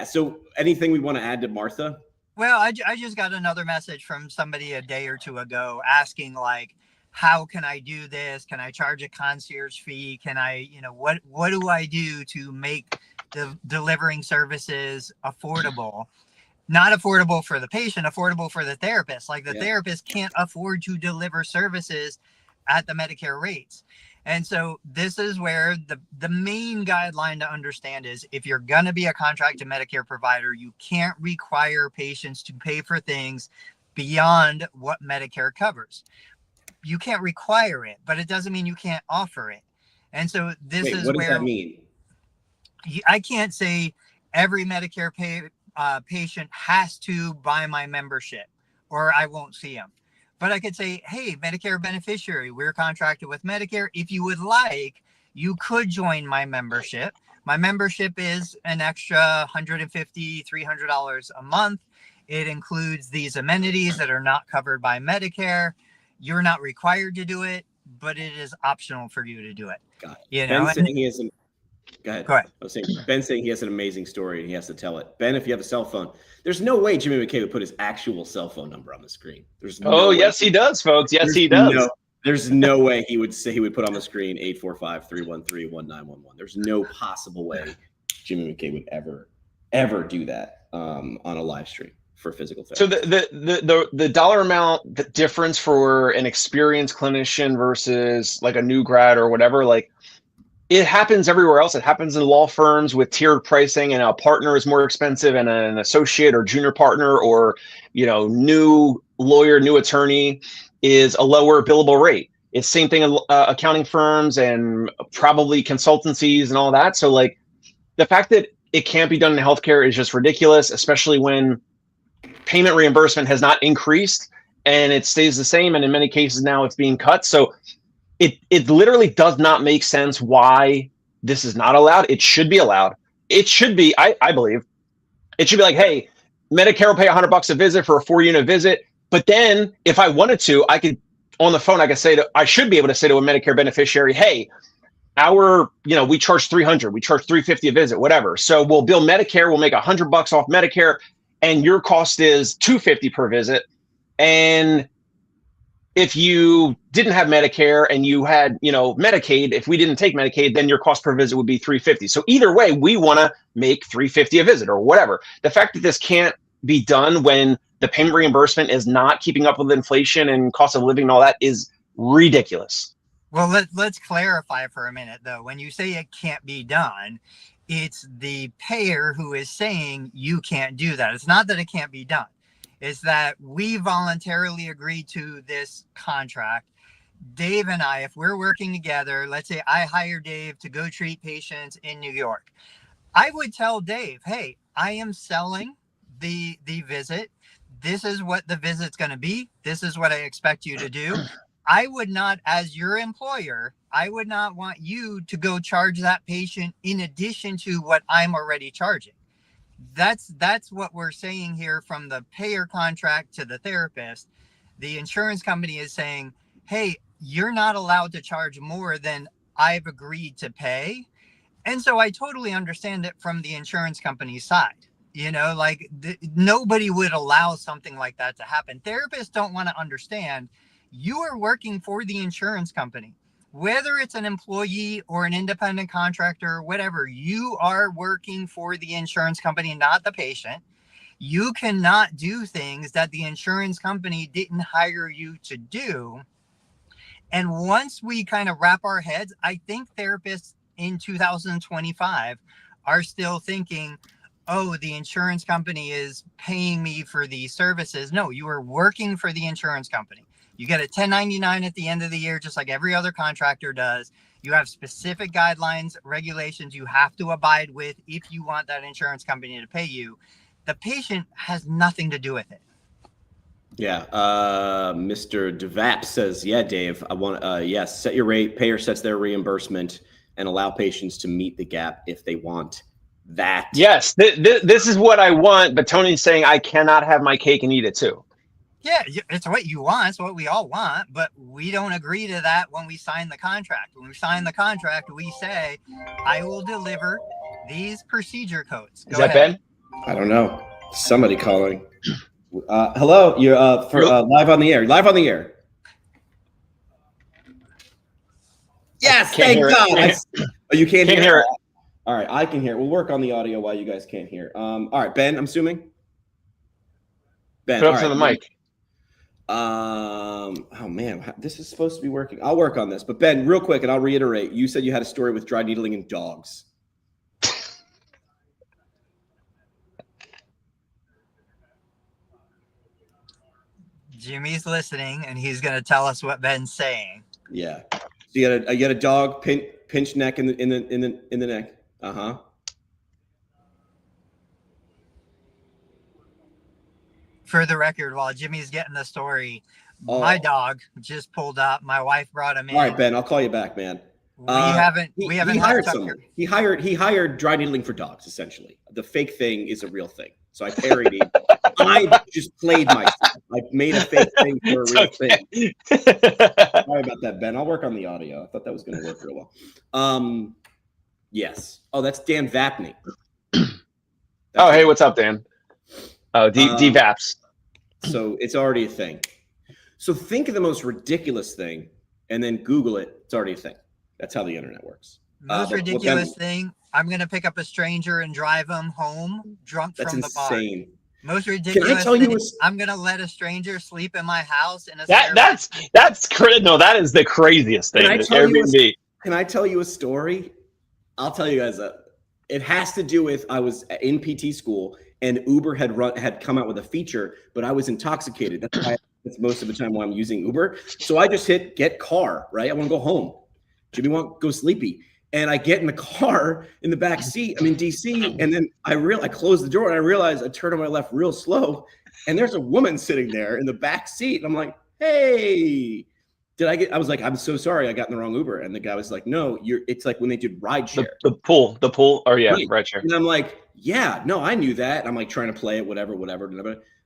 So anything we want to add to Martha? Well, I just got another message from somebody a day or two ago asking, like, how can I do this? Can I charge a concierge fee? Can I, what do I do to make the delivering services affordable? Not affordable for the patient, affordable for the therapist. Like, the therapist can't afford to deliver services at the Medicare rates. And so this is where the main guideline to understand is, if you're going to be a contracted Medicare provider, you can't require patients to pay for things beyond what Medicare covers. You can't require it, but it doesn't mean you can't offer it. And so this is what does where that mean? I can't say every Medicare patient has to buy my membership or I won't see them. But I could say, hey, Medicare beneficiary, we're contracted with Medicare. If you would like, you could join my membership. My membership is an extra $150, $300 a month. It includes these amenities that are not covered by Medicare. You're not required to do it, but it is optional for you to do it. Got it. Ben's saying he has an, go ahead. Go ahead. I was saying, Ben's saying he has an amazing story and he has to tell it. Ben, if you have a cell phone, there's no way Jimmy McKay would put his actual cell phone number on the screen. There's no way. Yes, he does, folks. Yes, he does. There's no way he would put on the screen 845-313-1911. There's no possible way Jimmy McKay would ever do that on a live stream for physical therapy. So the dollar amount, the difference for an experienced clinician versus like a new grad or whatever, like, it happens everywhere else. It happens in law firms with tiered pricing, and a partner is more expensive and an associate or junior partner or, new lawyer, new attorney is a lower billable rate. It's same thing, accounting firms and probably consultancies and all that. So like the fact that it can't be done in healthcare is just ridiculous, especially when payment reimbursement has not increased and it stays the same. And in many cases now it's being cut. So it literally does not make sense why this is not allowed. It should be allowed. It should be, I believe, it should be like, hey, Medicare will pay $100 a visit for a 4-unit visit. But then if I wanted to, I could, on the phone, I should be able to say to a Medicare beneficiary, hey, we charge $300, we charge $350 a visit, whatever. So we'll bill Medicare, we'll make $100 off Medicare, and your cost is $250 per visit. And if you didn't have Medicare and you had, Medicaid, if we didn't take Medicaid, then your cost per visit would be $350. So either way, we want to make $350 a visit or whatever. The fact that this can't be done when the payment reimbursement is not keeping up with inflation and cost of living and all that is ridiculous. Well, let's clarify for a minute, though. When you say it can't be done, it's the payer who is saying you can't do that. It's not that it can't be done. It's that we voluntarily agreed to this contract. Dave and I, if we're working together, let's say I hire Dave to go treat patients in New York. I would tell Dave, hey, I am selling the visit. This is what the visit's going to be. This is what I expect you to do. I would not, as your employer, I would not want you to go charge that patient in addition to what I'm already charging. That's what we're saying here from the payer contract to the therapist. The insurance company is saying, hey, you're not allowed to charge more than I've agreed to pay. And so I totally understand it from the insurance company's side. Nobody would allow something like that to happen. Therapists don't want to understand you are working for the insurance company. Whether it's an employee or an independent contractor, whatever, you are working for the insurance company, not the patient. You cannot do things that the insurance company didn't hire you to do. And once we kind of wrap our heads, I think therapists in 2025 are still thinking, oh, the insurance company is paying me for these services. No, you are working for the insurance company. You get a 1099 at the end of the year, just like every other contractor does. You have specific guidelines, regulations you have to abide with if you want that insurance company to pay you. The patient has nothing to do with it. Yeah. Mr. DeVap says, yeah, Dave, I want, yes, set your rate, payer sets their reimbursement and allow patients to meet the gap if they want that. Yes, this is what I want, but Tony's saying I cannot have my cake and eat it too. Yeah, it's what you want. It's what we all want, but we don't agree to that when we sign the contract. When we sign the contract, we say, I will deliver these procedure codes. Is that Ben? I don't know. Somebody calling. Hello, you're live on the air. Live on the air. Yes, thank God. Oh, you can't hear it? All right, I can hear it. We'll work on the audio while you guys can't hear. All right, Ben, I'm assuming? Ben, put up to the mic. Oh man, this is supposed to be working. I'll work on this. But Ben, real quick, and I'll reiterate, you said you had a story with dry needling in dogs. Jimmy's listening, and he's going to tell us what Ben's saying. Yeah. So you got a dog pinch neck in the neck. Uh-huh. For the record, while Jimmy's getting the story, my dog just pulled up. My wife brought him in. All right, Ben, I'll call you back, man. We haven't hired someone. He hired dry needling for dogs, essentially. The fake thing is a real thing. So I parodied. I just played myself. I made a fake thing for a real thing. Sorry about that, Ben. I'll work on the audio. I thought that was going to work real well. Yes. Oh, that's Dan Vapney. Oh, hey, what's up, Dan? Oh, D-Vaps. So it's already a thing. So think of the most ridiculous thing and then Google it. It's already a thing. That's how the internet works. Most ridiculous thing. I'm going to pick up a stranger and drive him home drunk from the bar. That's insane. Most ridiculous thing. I'm going to let a stranger sleep in my house. That's crazy. No, that is the craziest thing. Can I tell you a story? I'll tell you guys that. It has to do with, I was in PT school and Uber had come out with a feature, but I was intoxicated. That's why I That's most of the time when I'm using Uber. So I just hit get car, right? I want to go home. Jimmy want to go sleepy. And I get in the car in the back seat. I'm in DC. And then I close the door and I realize I turn on my left real slow. And there's a woman sitting there in the back seat. And I'm like, hey, I was like, I'm so sorry. I got in the wrong Uber. And the guy was like, no, it's like when they did ride share. The pool. Or yeah, Right. ride share. And I'm like, yeah, no, I knew that. And I'm like trying to play it, whatever.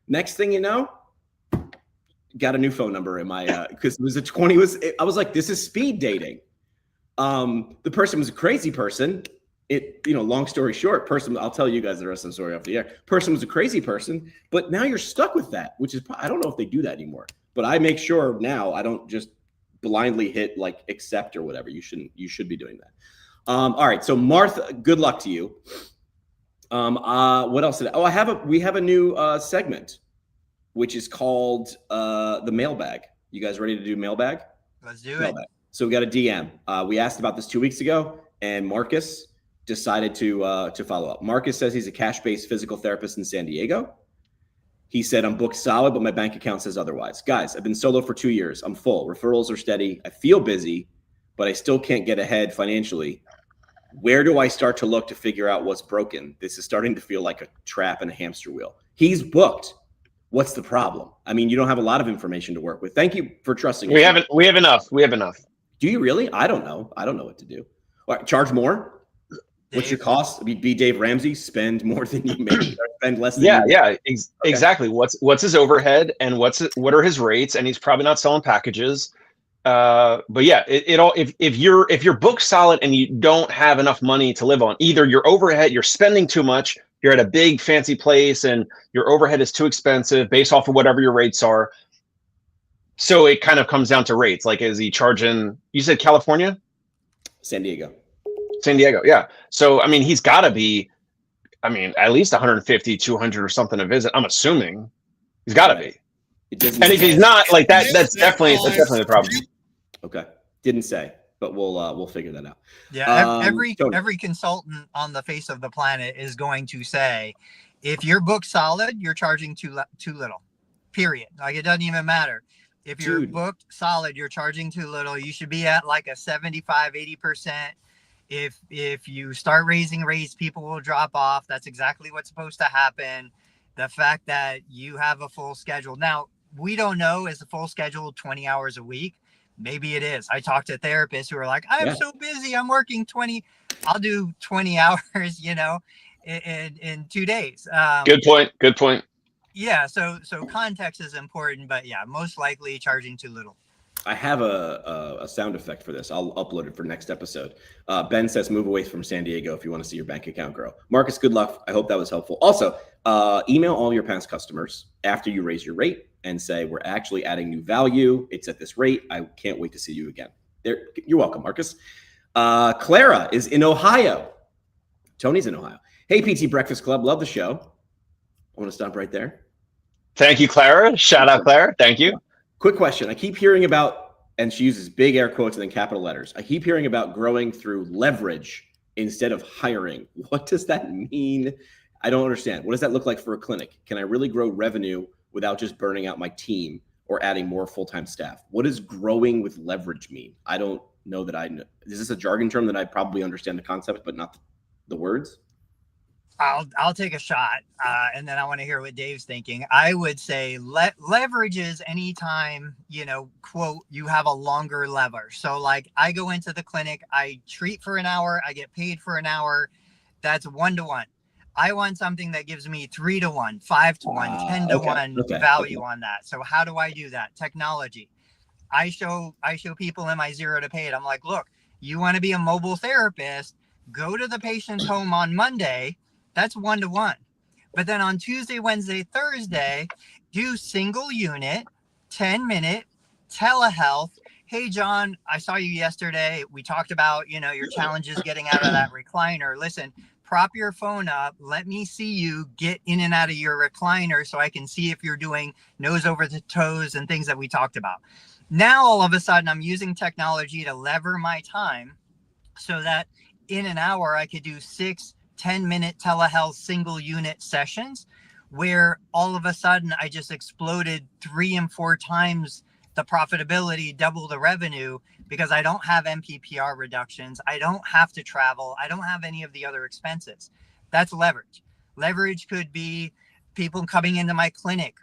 Next thing you know, got a new phone number in my, because it was I was like, this is speed dating. The person was a crazy person. Long story short, I'll tell you guys the rest of the story off the air. Person was a crazy person, but now you're stuck with that, which is, I don't know if they do that anymore, but I make sure now I don't just blindly hit like accept or whatever. You should be doing that. All right. So Martha, good luck to you. What else we have a new segment, which is called the mailbag. You guys ready to do mailbag? Let's do Mailbag. it. So we got a DM. We asked about this 2 weeks ago, and Marcus decided to follow up. Marcus says he's a cash-based physical therapist in San Diego. He said, I'm booked solid, but my bank account says otherwise. Guys, I've been solo for 2 years. I'm full. Referrals are steady. I feel busy, but I still can't get ahead financially. Where do I start to look to figure out what's broken? This is starting to feel like a trap and a hamster wheel. He's booked. What's the problem? I mean, you don't have a lot of information to work with. Thank you for trusting We us. have enough. Do you really? I don't know. I don't know what to do. All right, charge more? What's your cost? Be Dave Ramsey, spend more than you make, or spend less than you make. Exactly. What's his overhead and what are his rates? And he's probably not selling packages. But yeah, if you're booked solid and you don't have enough money to live on, either your overhead, you're spending too much, you're at a big fancy place and your overhead is too expensive based off of whatever your rates are. So it kind of comes down to rates. Like, is he charging, you said California? San Diego. Yeah. So, I mean, he's got to be, at least 150, 200 or something a visit. I'm assuming he's got to be. And if he's not, like that's definitely the problem. Okay. Didn't say, but we'll figure that out. Yeah. Every consultant on the face of the planet is going to say, if you're booked solid, you're charging too little, period. Like, it doesn't even matter. If you're booked solid, you're charging too little. You should be at like a 75, 80%. If you start raising rates, people will drop off. That's exactly what's supposed to happen. The fact that you have a full schedule. Now, we don't know, is the full schedule 20 hours a week? Maybe it is. I talked to therapists who are like, I'm so busy. I'm working 20. I'll do 20 hours, in 2 days. Good point. Yeah. So context is important, but yeah, most likely charging too little. I have a sound effect for this. I'll upload it for next episode. Ben says, move away from San Diego if you want to see your bank account grow. Marcus, good luck. I hope that was helpful. Also, email all your past customers after you raise your rate and say, we're actually adding new value. It's at this rate. I can't wait to see you again. You're welcome, Marcus. Clara is in Ohio. Tony's in Ohio. Hey, PT Breakfast Club. Love the show. I want to stop right there. Thank you, Clara. Shout out, Clara. Thank you. Quick question. I keep hearing about, and she uses big air quotes and then capital letters. I keep hearing about growing through leverage instead of hiring. What does that mean? I don't understand. What does that look like for a clinic? Can I really grow revenue without just burning out my team or adding more full-time staff? What does growing with leverage mean? I don't know that I know. Is this a jargon term that I probably understand the concept, but not the words? I'll take a shot, and then I want to hear what Dave's thinking. I would say leverage is anytime, quote, you have a longer lever. So like, I go into the clinic, I treat for an hour, I get paid for an hour. That's 1-to-1. I want something that gives me 3-to-1, 5-to-1, 10-to-1 value on that. So how do I do that? Technology. I show people in my 0 to paid. I'm like, look, you want to be a mobile therapist, go to the patient's home on Monday. That's 1-to-1. But then on Tuesday, Wednesday, Thursday, do single unit, 10-minute telehealth. Hey, John, I saw you yesterday. We talked about, your challenges getting out of that recliner. Listen, prop your phone up. Let me see you get in and out of your recliner so I can see if you're doing nose over the toes and things that we talked about. Now, all of a sudden, I'm using technology to lever my time so that in an hour, I could do 6 10-minute telehealth single unit sessions where all of a sudden I just exploded 3 and 4 times the profitability, double the revenue, because I don't have MPPR reductions. I don't have to travel. I don't have any of the other expenses. That's leverage. Leverage could be people coming into my clinic.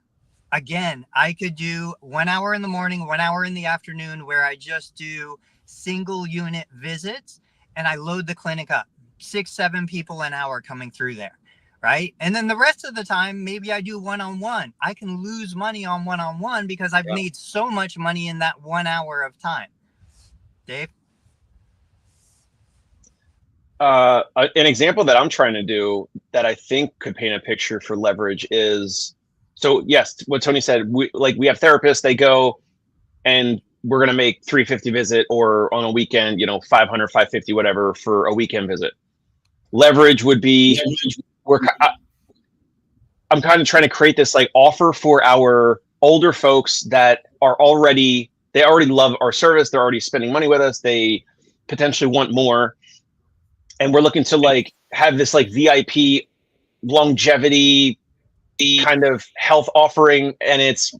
Again, I could do 1 hour in the morning, 1 hour in the afternoon, where I just do single unit visits and I load the clinic up. 6, 7 people an hour coming through there. Right. And then the rest of the time, maybe I do one-on-one. I can lose money on one-on-one because I've made so much money in that 1 hour of time. Dave? An example that I'm trying to do that I think could paint a picture for leverage is, so yes, what Tony said, we have therapists, they go and we're going to make $350 visit, or on a weekend, 500, 550, whatever for a weekend visit. Leverage would be, I'm kind of trying to create this like offer for our older folks that are already love our service. They're already spending money with us. They potentially want more. And we're looking to like have this like VIP longevity kind of health offering. And it's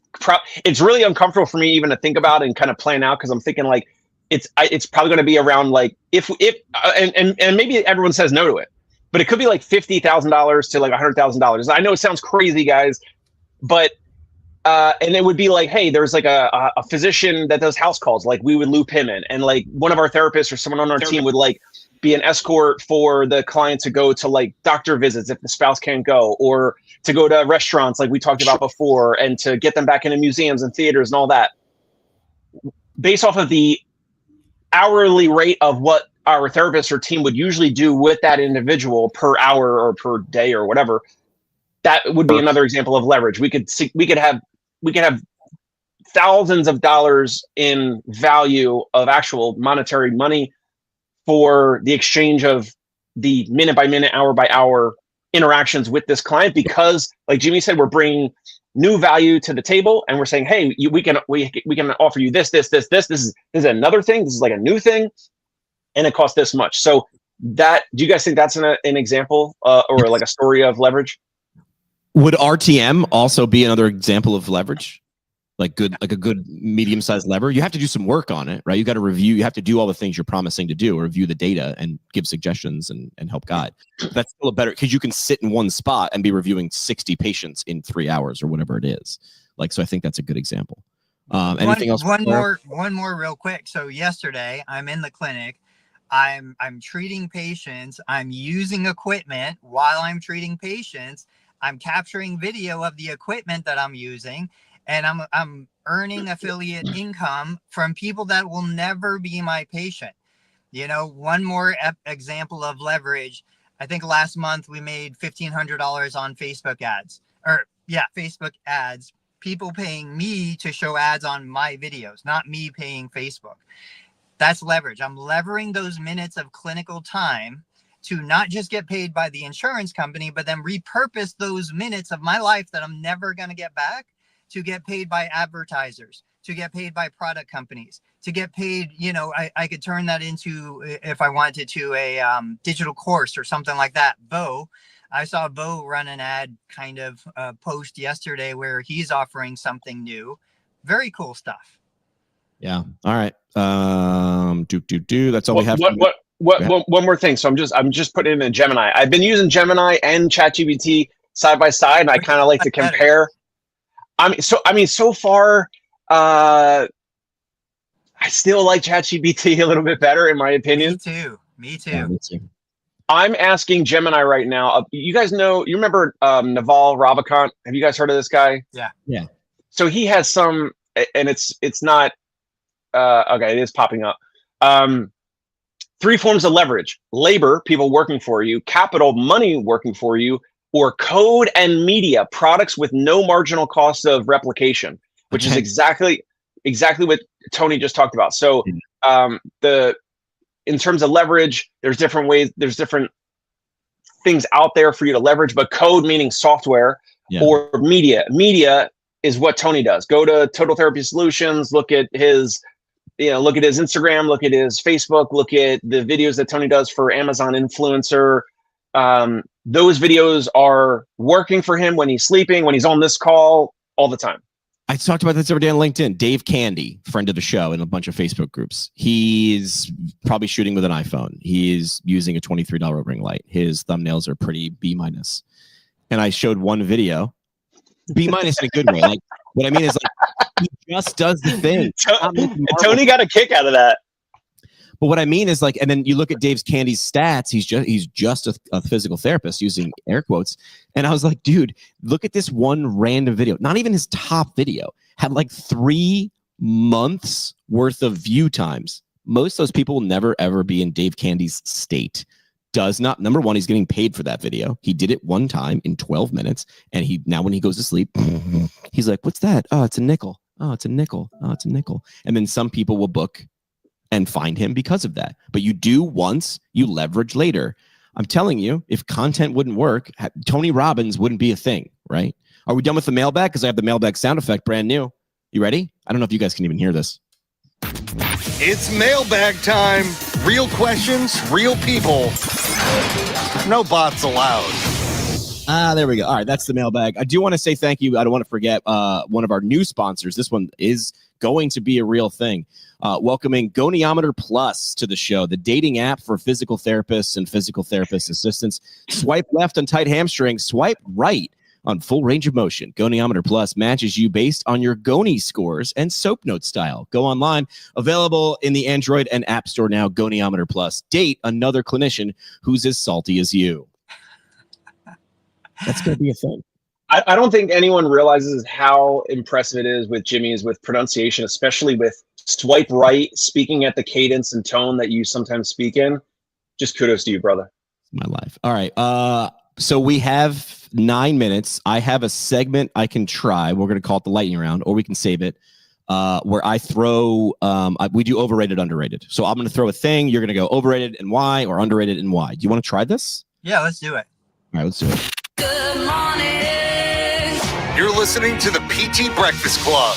really uncomfortable for me even to think about and kind of plan out, because I'm thinking like it's probably going to be around like and maybe everyone says no to it, but it could be like $50,000 to like $100,000. I know it sounds crazy, guys, but and it would be like, hey, there's like a physician that does house calls, like we would loop him in, and like one of our therapists or someone on our team would like be an escort for the client to go to like doctor visits if the spouse can't go, or to go to restaurants like we talked about before, and to get them back into museums and theaters and all that, based off of the hourly rate of what our therapist or team would usually do with that individual per hour or per day or whatever. That would be another example of leverage. We could have thousands of dollars in value of actual monetary money for the exchange of the minute by minute, hour by hour interactions with this client, because like Jimmy said, we're bringing new value to the table, and we're saying, hey, we can offer you this is another thing. This is like a new thing, and it costs this much. So do you guys think that's an example or like a story of leverage? Would RTM also be another example of leverage? Like a good medium-sized lever? You have to do some work on it, right? You got to review, you have to do all the things you're promising to do, review the data and give suggestions and help guide. That's still a better, because you can sit in one spot and be reviewing 60 patients in 3 hours or whatever it is. Like, so I think that's a good example. Anything else? One more real quick. So yesterday I'm in the clinic. I'm treating patients. I'm using equipment while I'm treating patients. I'm capturing video of the equipment that I'm using, and I'm earning affiliate income from people that will never be my patient. One more example of leverage. I think last month we made $1,500 on Facebook ads, Facebook ads, people paying me to show ads on my videos, not me paying Facebook. That's leverage. I'm levering those minutes of clinical time to not just get paid by the insurance company, but then repurpose those minutes of my life that I'm never going to get back to get paid by advertisers, to get paid by product companies, to get paid. I could turn that into, if I wanted to, a digital course or something like that. I saw Bo run an ad kind of post yesterday where he's offering something new. Very cool stuff. Yeah. All right. That's all we have. One more thing. So I'm just putting it in Gemini. I've been using Gemini and ChatGPT side by side, and I kind of like to compare. So far, I still like ChatGPT a little bit better, in my opinion. Me too. Yeah, me too. I'm asking Gemini right now. You guys know? You remember Naval Ravikant? Have you guys heard of this guy? Yeah. So he has some, and it's not. Okay, it is popping up. 3 forms of leverage: labor, people working for you; capital, money working for you; or code and media, products with no marginal cost of replication, which is exactly what Tony just talked about. So in terms of leverage, there's different ways, there's different things out there for you to leverage, but code meaning software, or media is what Tony does. Go to Total Therapy Solutions, look at his Instagram, look at his Facebook, look at the videos that Tony does for Amazon Influencer. those videos are working for him when he's sleeping, when he's on this call, all the time. I talked about this every day on LinkedIn. Dave Candy, friend of the show in a bunch of Facebook groups. He's probably shooting with an iPhone. He is using a $23 ring light. His thumbnails are pretty B-. And I showed one video, B- in a good way. Like, what I mean is, like, he just does the thing. Tony got a kick out of that. But what I mean is, like, and then you look at Dave's Candy's stats. He's just a physical therapist, using air quotes. And I was like, dude, look at this one random video. Not even his top video had like 3 months worth of view times. Most of those people will never ever be in Dave Candy's state. Does not. Number one, he's getting paid for that video. He did it one time in 12 minutes, and now when he goes to sleep, he's like, "What's that? Oh, it's a nickel. Oh, it's a nickel. Oh, it's a nickel." And then some people will book and find him because of that. But you do once, you leverage later. I'm telling you, if content wouldn't work, Tony Robbins wouldn't be a thing, right? Are we done with the mailbag? Because I have the mailbag sound effect, brand new. You ready? I don't know if you guys can even hear this. It's mailbag time. Real questions, real people. No bots allowed. There we go. All right, that's the mailbag. I do want to say thank you. I don't want to forget one of our new sponsors. This one is going to be a real thing. Welcoming Goniometer Plus to the show, the dating app for physical therapists and physical therapist assistants. Swipe left on tight hamstring, swipe right on full range of motion. Goniometer Plus matches you based on your Goni scores and soap note style. Go online, available in the Android and App Store now. Goniometer Plus. Date another clinician who's as salty as you. That's going to be a thing. I don't think anyone realizes how impressive it is with Jimmy's with pronunciation, especially with swipe right, speaking at the cadence and tone that you sometimes speak in. Just kudos to you, brother. My life. All right. So we have 9 minutes. I have a segment I can try. We're going to call it the lightning round, or we can save it, where I throw, we do overrated, underrated. So I'm going to throw a thing. You're going to go overrated and why, or underrated and why. Do you want to try this? Yeah, let's do it. All right, let's do it. Good morning. You're listening to the PT Breakfast Club.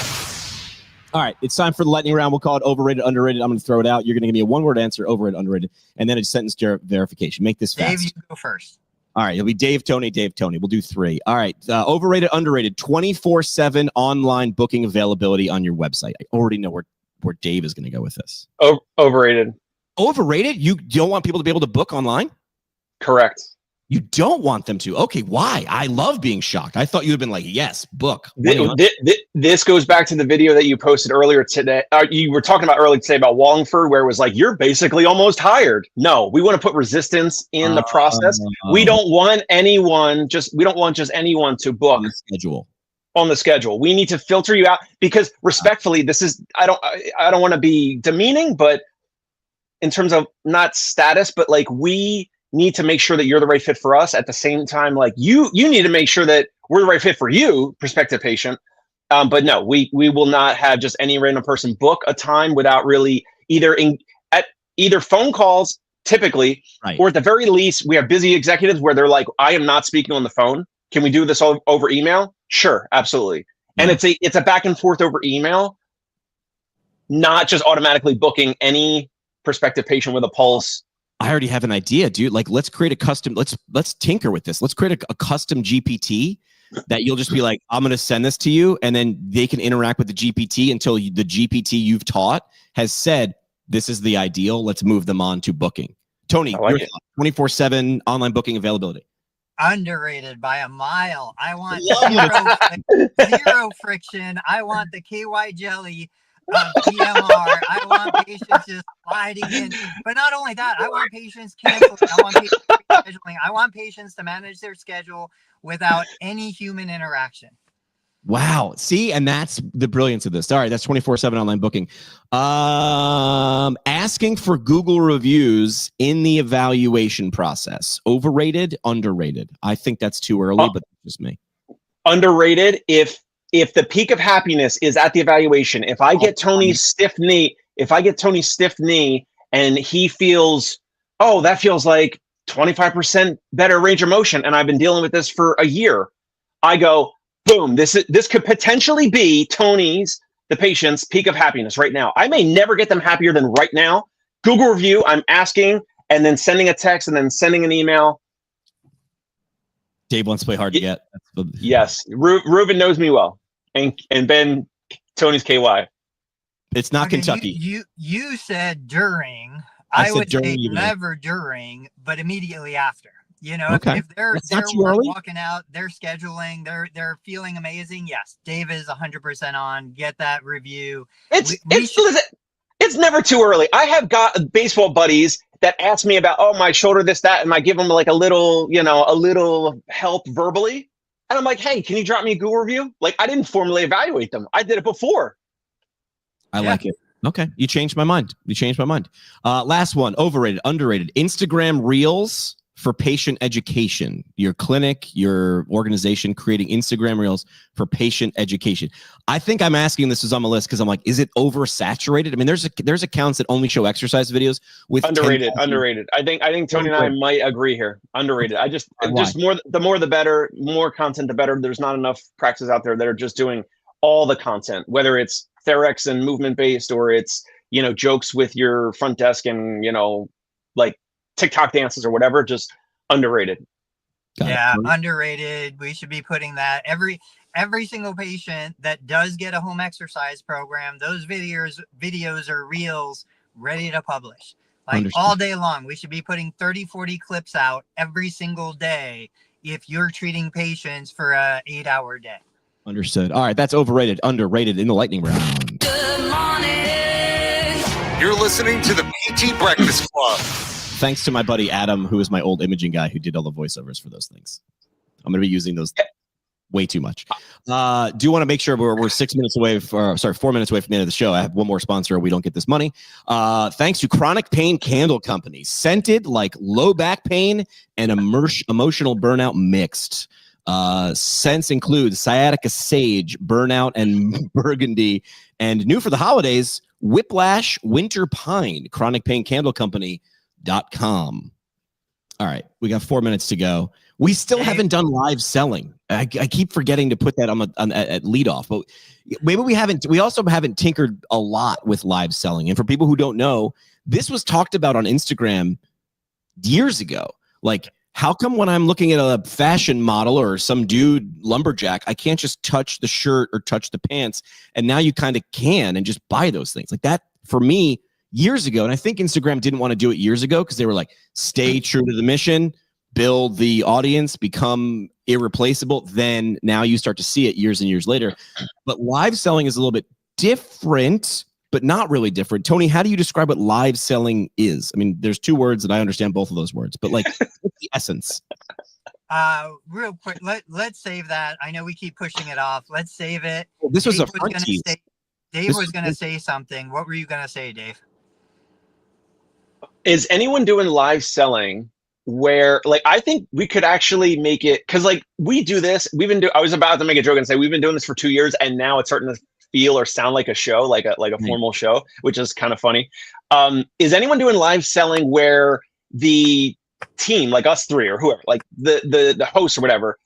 All right, it's time for the lightning round. We'll call it overrated, underrated. I'm going to throw it out. You're going to give me a one-word answer, overrated, underrated, and then a sentence verification. Make this fast. Dave, you go first. All right, it'll be Dave, Tony, Dave, Tony. We'll do 3. All right, overrated, underrated, 24/7 online booking availability on your website. I already know where Dave is going to go with this. Overrated. Overrated? You don't want people to be able to book online? Correct. You don't want them to. Okay, why? I love being shocked. I thought you would have been like, yes, book. This goes back to the video that you posted earlier today. You were talking about earlier today about Wallingford, where it was like, you're basically almost hired. No, we want to put resistance in the process. We don't want anyone anyone to book on the schedule. We need to filter you out, because respectfully, this is, I don't want to be demeaning, but in terms of not status, but like, we need to make sure that you're the right fit for us. At the same time, like you need to make sure that we're the right fit for you, prospective patient. But no, we will not have just any random person book a time without really either phone calls typically, right, or at the very least, we have busy executives where they're like, I am not speaking on the phone. Can we do this over email? Sure, absolutely. And it's a back and forth over email, not just automatically booking any prospective patient with a pulse. I already have an idea, dude. Like, let's create a custom, let's tinker with this. Let's create a custom GPT that you'll just be like, I'm going to send this to you. And then they can interact with the GPT until the GPT you've taught has said, this is the ideal. Let's move them on to booking. Tony, like 24/7 online booking availability. Underrated by a mile. I want zero friction. I want the KY jelly PMR. I want patients just sliding in. But not only that, I want patients canceling. I want patients scheduling. I want patients to manage their schedule without any human interaction. Wow. See, and that's the brilliance of this. All right, that's 24/7 online booking. Asking for Google reviews in the evaluation process. Overrated, underrated? I think that's too early, but that's just me. Underrated. If the peak of happiness is at the evaluation, if I get Tony's stiff knee, and he feels, oh, that feels like 25% better range of motion, and I've been dealing with this for a year, I go, boom, this could potentially be the patient's peak of happiness right now. I may never get them happier than right now. Google review, I'm asking, and then sending a text, and then sending an email. Dave wants to play hard to get. Yes, Ruben knows me well, and Ben, Tony's KY. It's not Okay, Kentucky. You said during. I I said would during say evening. never during, but immediately after. You know, Okay. if they're That's not too early. walking out, they're scheduling, they're feeling amazing. Yes, Dave is 100% on. Get that review. It's We should- it's never too early. I have got baseball buddies that ask me about, oh, my shoulder, this, that, and I give them like a little help verbally. And I'm like, hey, can you drop me a Google review? Like, I didn't formally evaluate them. I did it before. I like it. Okay. You changed my mind. Last one, overrated, underrated. Instagram Reels for patient education. Your clinic, your organization creating Instagram Reels for patient education. I think I'm asking this is on the list because I'm like, is it oversaturated? I mean, there's accounts that only show exercise videos with Underrated. 10,000 Underrated. I think Tony and I might agree here. Underrated. The more the better, more content the better. There's not enough practices out there that are just doing all the content, whether it's Therex and movement based, or it's, jokes with your front desk and, like TikTok dances or whatever. Just underrated. Yeah, underrated. We should be putting that every single patient that does get a home exercise program, those videos or reels ready to publish. Like Understood. all day long. We should be putting 30, 40 clips out every single day if you're treating patients for a 8-hour day. Understood. All right, that's overrated, underrated in the lightning round. Good morning. You're listening to the PT Breakfast Club. Thanks to my buddy Adam, who is my old imaging guy who did all the voiceovers for those things. I'm going to be using those way too much. Do want to make sure we're 6 minutes away, 4 minutes away from the end of the show. I have one more sponsor, or we don't get this money. Thanks to Chronic Pain Candle Company. Scented like low back pain and emotional burnout mixed. Scents include sciatica sage, burnout, and burgundy. And new for the holidays, whiplash winter pine. chronicpaincandlecompany.com. All right, we got 4 minutes to go. We still haven't done live selling. I keep forgetting to put that at lead off, but maybe we haven't. We also haven't tinkered a lot with live selling. And for people who don't know, this was talked about on Instagram years ago. Like, how come when I'm looking at a fashion model or some dude lumberjack, I can't just touch the shirt or touch the pants? And now you kind of can and just buy those things like that. For me, years ago, and I think Instagram didn't want to do it years ago because they were like, stay true to the mission, build the audience, become irreplaceable. Then now you start to see it years and years later. But live selling is a little bit different, but not really different. Tony, how do you describe what live selling is? I mean, there's two words and I understand both of those words, but like what's the essence? Real quick, let's save that. I know we keep pushing it off. Let's save it. Well, this was Dave a front tease. Dave was going to say something. What were you going to say, Dave? Is anyone doing live selling where, like, I think we could actually make it, because like we do this, I was about to make a joke and say we've been doing this for 2 years and now it's starting to feel or sound like a show, like a formal show, which is kind of funny. Is anyone doing live selling where the team, like us three or whoever, like the host or whatever,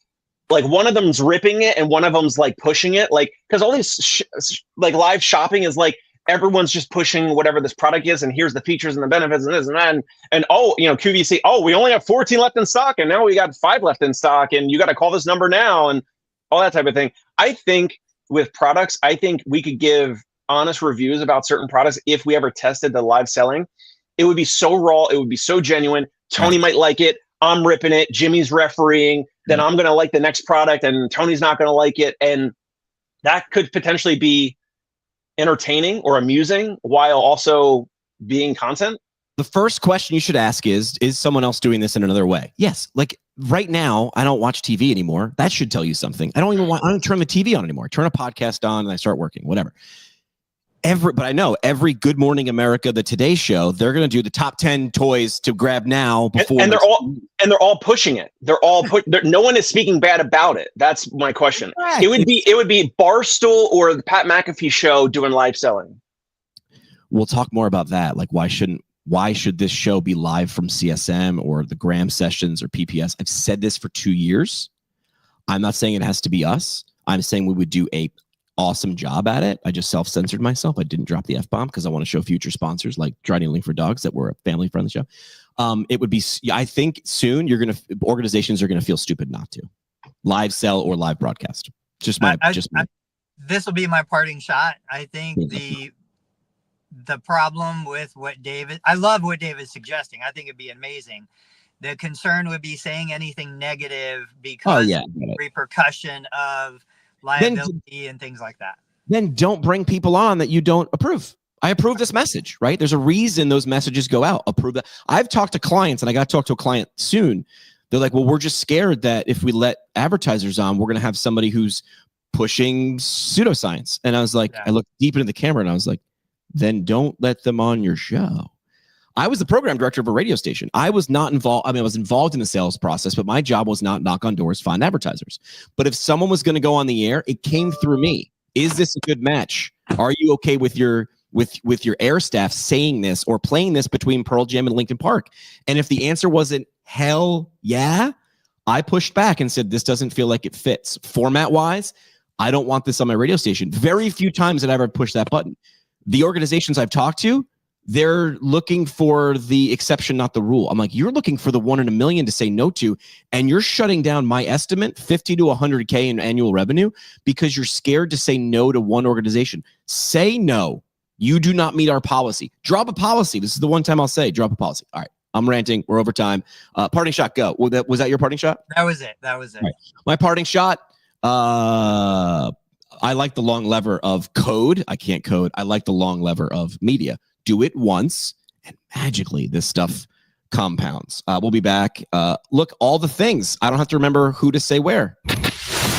like one of them's ripping it and one of them's like pushing it, like, because all these like live shopping is like everyone's just pushing whatever this product is, and here's the features and the benefits and this and that, and oh, QVC, oh, we only have 14 left in stock and now we got 5 left in stock and you got to call this number now and all that type of thing. I think with products, I think we could give honest reviews about certain products if we ever tested the live selling. It would be so raw, it would be so genuine. Tony might like it, I'm ripping it, Jimmy's refereeing, then I'm going to like the next product and Tony's not going to like it, and that could potentially be entertaining or amusing while also being content. The first question you should ask is someone else doing this in another way? Yes. Like right now, I don't watch TV anymore. That should tell you something. I don't turn the TV on anymore. I turn a podcast on and I start working, whatever. But I know every Good Morning America, the Today Show, they're going to do the top 10 toys to grab now before. And they're all pushing it. They're all no one is speaking bad about it. That's my question. Right. It would be Barstool or the Pat McAfee show doing live selling. We'll talk more about that. Like, why should this show be live from CSM or the Graham Sessions or PPS? I've said this for 2 years. I'm not saying it has to be us. I'm saying we would do a awesome job at it. I just self-censored myself. I didn't drop the F-bomb because I want to show future sponsors like Dry Needling for Dogs that we're a family-friendly show. It would be, I think soon organizations are going to feel stupid not to live sell or live broadcast. Just my, this will be my parting shot. I think the problem with what I love what David's suggesting. I think it'd be amazing. The concern would be saying anything negative because of the repercussion of liability and things like that. Then don't bring people on that you don't approve. I approve this message, right? There's a reason those messages go out. Approve that. I've talked to clients, and I got to talk to a client soon. They're like, well, we're just scared that if we let advertisers on, we're going to have somebody who's pushing pseudoscience. And I was like, I looked deep into the camera and I was like, then don't let them on your show. I was the program director of a radio station. I was not involved. I mean, I was involved in the sales process, but my job was not knock on doors, find advertisers. But if someone was going to go on the air, it came through me. Is this a good match? Are you okay with your air staff saying this or playing this between Pearl Jam and Linkin Park? And if the answer wasn't hell yeah, I pushed back and said, this doesn't feel like it fits. Format wise, I don't want this on my radio station. Very few times that I've ever pushed that button. The organizations I've talked to, they're looking for the exception, not the rule. I'm like, you're looking for the 1 in a million to say no to, and you're shutting down my estimate, 50 to 100K in annual revenue, because you're scared to say no to one organization. Say no. You do not meet our policy. Drop a policy. This is the one time I'll say drop a policy. All right. I'm ranting. We're over time. Parting shot, go. Was that your parting shot? That was it. Right. My parting shot, I like the long lever of code. I can't code. I like the long lever of media. Do it once, and magically this stuff compounds. We'll be back. Look, all the things. I don't have to remember who to say where.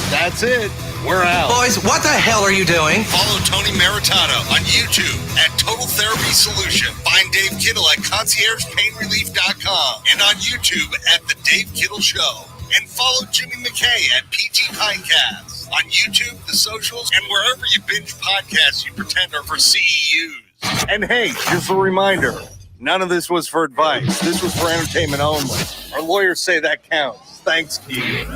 That's it. We're out. Boys, what the hell are you doing? Follow Tony Maritano on YouTube at Total Therapy Solution. Find Dave Kittle at ConciergePainRelief.com and on YouTube at The Dave Kittle Show. And follow Jimmy McKay at PT Pinecast on YouTube, the socials, and wherever you binge podcasts you pretend are for CEUs. And hey, just a reminder, none of this was for advice. This was for entertainment only. Our lawyers say that counts. Thanks to you.